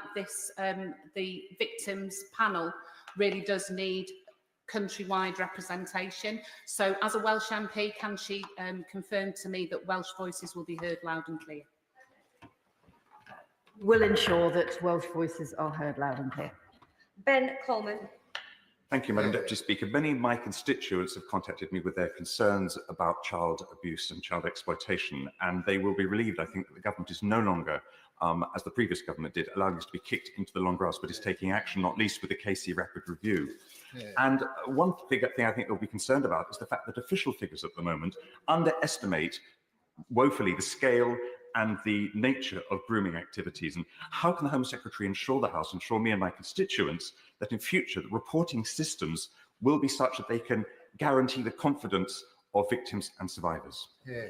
the victims panel really does need countrywide representation. So as a Welsh MP, can she confirm to me that Welsh voices will be heard loud and clear? We'll ensure that Welsh voices are heard loud and clear. Ben Coleman. Thank you, Madam Deputy Speaker. Many of my constituents have contacted me with their concerns about child abuse and child exploitation, and they will be relieved, I think, that the government is no longer, as the previous government did, allowing this to be kicked into the long grass, but is taking action, not least with the Casey Rapid Review. Yeah. And one thing I think they'll be concerned about is the fact that official figures at the moment underestimate woefully the scale and the nature of grooming activities. And how can the Home Secretary ensure the House, ensure me and my constituents, that in future the reporting systems will be such that they can guarantee the confidence of victims and survivors? Yeah.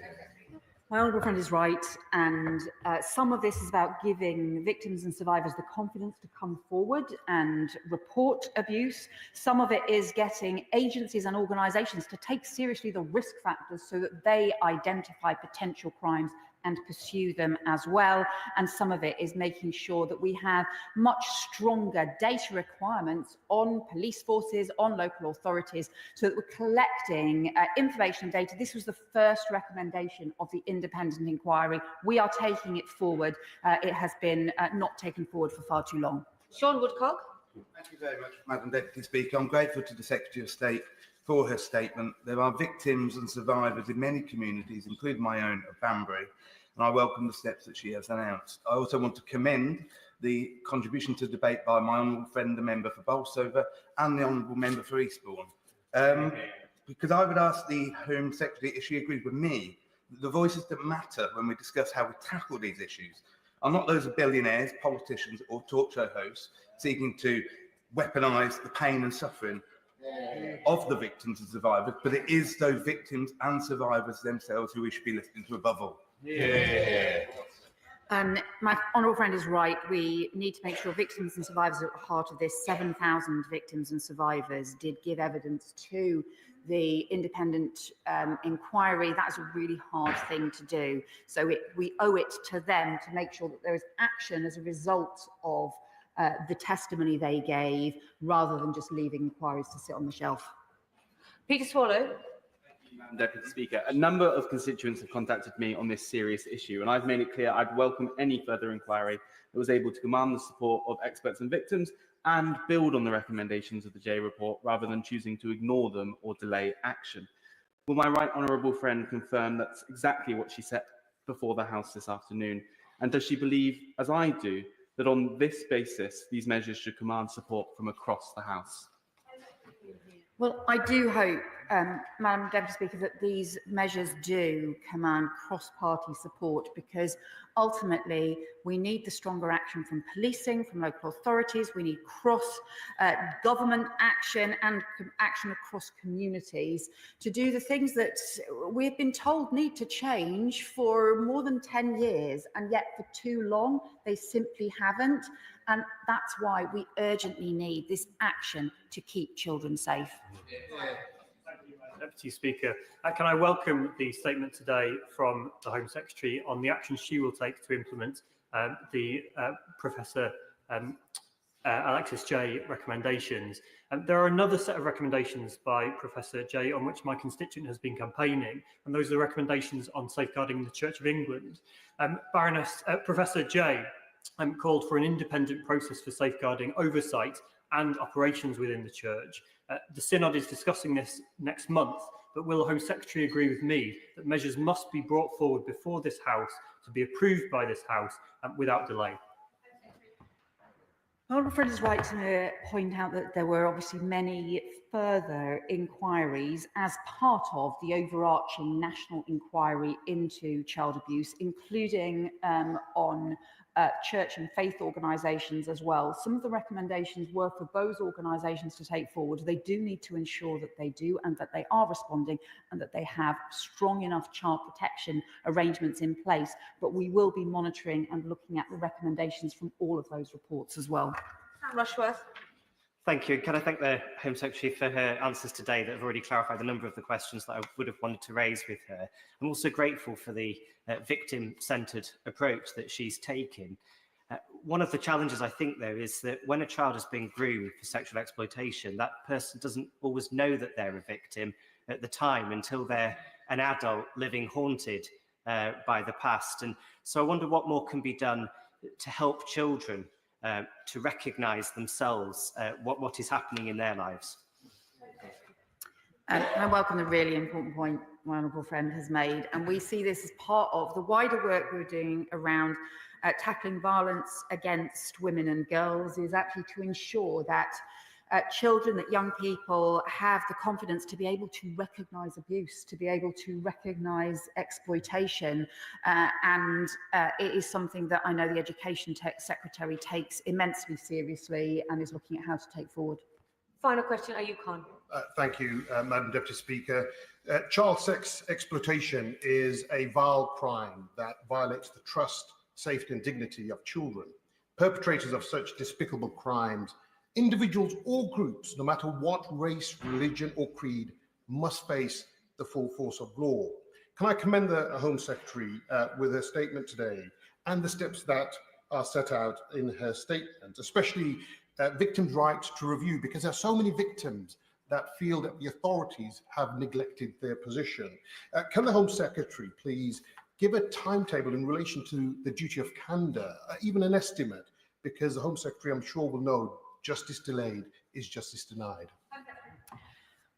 My honourable friend is right, and some of this is about giving victims and survivors the confidence to come forward and report abuse. Some of it is getting agencies and organisations to take seriously the risk factors so that they identify potential crimes and pursue them as well. And some of it is making sure that we have much stronger data requirements on police forces, on local authorities, so that we're collecting information and data. This was the first recommendation of the independent inquiry. We are taking it forward. It has been not taken forward for far too long. Sean Woodcock. Thank you very much, Madam Deputy Speaker. I'm grateful to the Secretary of State for her statement. There are victims and survivors in many communities, including my own of Banbury, and I welcome the steps that she has announced. I also want to commend the contribution to debate by my honourable friend, the member for Bolsover, and the honourable member for Eastbourne. Because I would ask the Home Secretary if she agrees with me that the voices that matter when we discuss how we tackle these issues are not those of billionaires, politicians, or talk show hosts seeking to weaponise the pain and suffering of the victims and survivors, but it is those victims and survivors themselves who we should be listening to above all. Yeah. My honourable friend is right. We need to make sure victims and survivors are at the heart of this. 7,000 victims and survivors did give evidence to the independent inquiry. That is a really hard thing to do. So we owe it to them to make sure that there is action as a result of the testimony they gave, rather than just leaving inquiries to sit on the shelf. Peter Swallow. Madam Deputy Speaker, a number of constituents have contacted me on this serious issue, and I've made it clear I'd welcome any further inquiry that was able to command the support of experts and victims and build on the recommendations of the J report rather than choosing to ignore them or delay action. Will my right honourable friend confirm that's exactly what she set before the House this afternoon? And does she believe, as I do, that on this basis these measures should command support from across the House? Well, I do hope, Madam Deputy Speaker, that these measures do command cross-party support, because ultimately we need the stronger action from policing, from local authorities. We need cross-government action and action across communities to do the things that we've been told need to change for more than 10 years, and yet for too long they simply haven't. And that's why we urgently need this action to keep children safe. Thank you, Madam Deputy Speaker. Can I welcome the statement today from the Home Secretary on the action she will take to implement the Professor Alexis Jay recommendations. There are another set of recommendations by Professor Jay on which my constituent has been campaigning, and those are the recommendations on safeguarding the Church of England. Professor Jay called for an independent process for safeguarding oversight and operations within the Church. The Synod is discussing this next month, but will the Home Secretary agree with me that measures must be brought forward before this House to be approved by this House without delay? My honourable friend is right to point out that there were obviously many further inquiries as part of the overarching national inquiry into child abuse, including on church and faith organisations as well. Some of the recommendations were for those organisations to take forward. They do need to ensure that they do, and that they are responding, and that they have strong enough child protection arrangements in place. But we will be monitoring and looking at the recommendations from all of those reports as well. Rushworth. Thank you. Can I thank the Home Secretary for her answers today that have already clarified a number of the questions that I would have wanted to raise with her. I'm also grateful for the victim-centred approach that she's taken. One of the challenges, I think, though, is that when a child is being groomed for sexual exploitation, that person doesn't always know that they're a victim at the time until they're an adult living haunted by the past. And so I wonder what more can be done to help children to recognise themselves what is happening in their lives. I welcome the really important point my honourable friend has made, and we see this as part of the wider work we're doing around tackling violence against women and girls, is actually to ensure that children, that young people have the confidence to be able to recognise abuse, to be able to recognise exploitation, and it is something that I know the Education Secretary takes immensely seriously and is looking at how to take forward. Final question, Ayub Khan. Thank you, Madam Deputy Speaker. Child sex exploitation is a vile crime that violates the trust, safety and dignity of children. Perpetrators of such despicable crimes, individuals or groups, no matter what race, religion or creed, must face the full force of law. Can I commend the Home Secretary with her statement today and the steps that are set out in her statement, especially victims' right to review, because there are so many victims that feel that the authorities have neglected their position. Can the Home Secretary please give a timetable in relation to the duty of candour, even an estimate, because the Home Secretary, I'm sure, will know justice delayed is justice denied.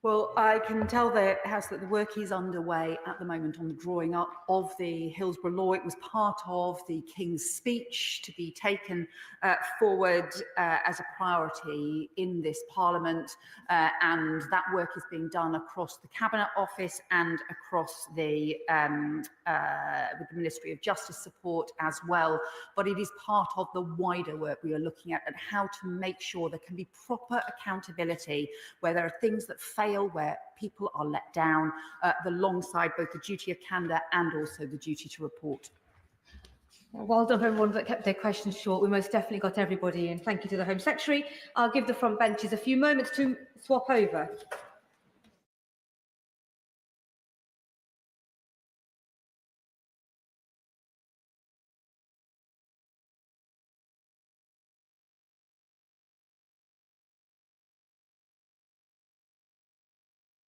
Well, I can tell the House that the work is underway at the moment on the drawing up of the Hillsborough Law. It was part of the King's speech to be taken forward as a priority in this Parliament, and that work is being done across the Cabinet Office and across the with the Ministry of Justice support as well. But it is part of the wider work we are looking at, and how to make sure there can be proper accountability where there are things that fail, where people are let down, alongside both the duty of candour and also the duty to report. Well done, everyone that kept their questions short. We most definitely got everybody in. Thank you to the Home Secretary. I'll give the front benches a few moments to swap over.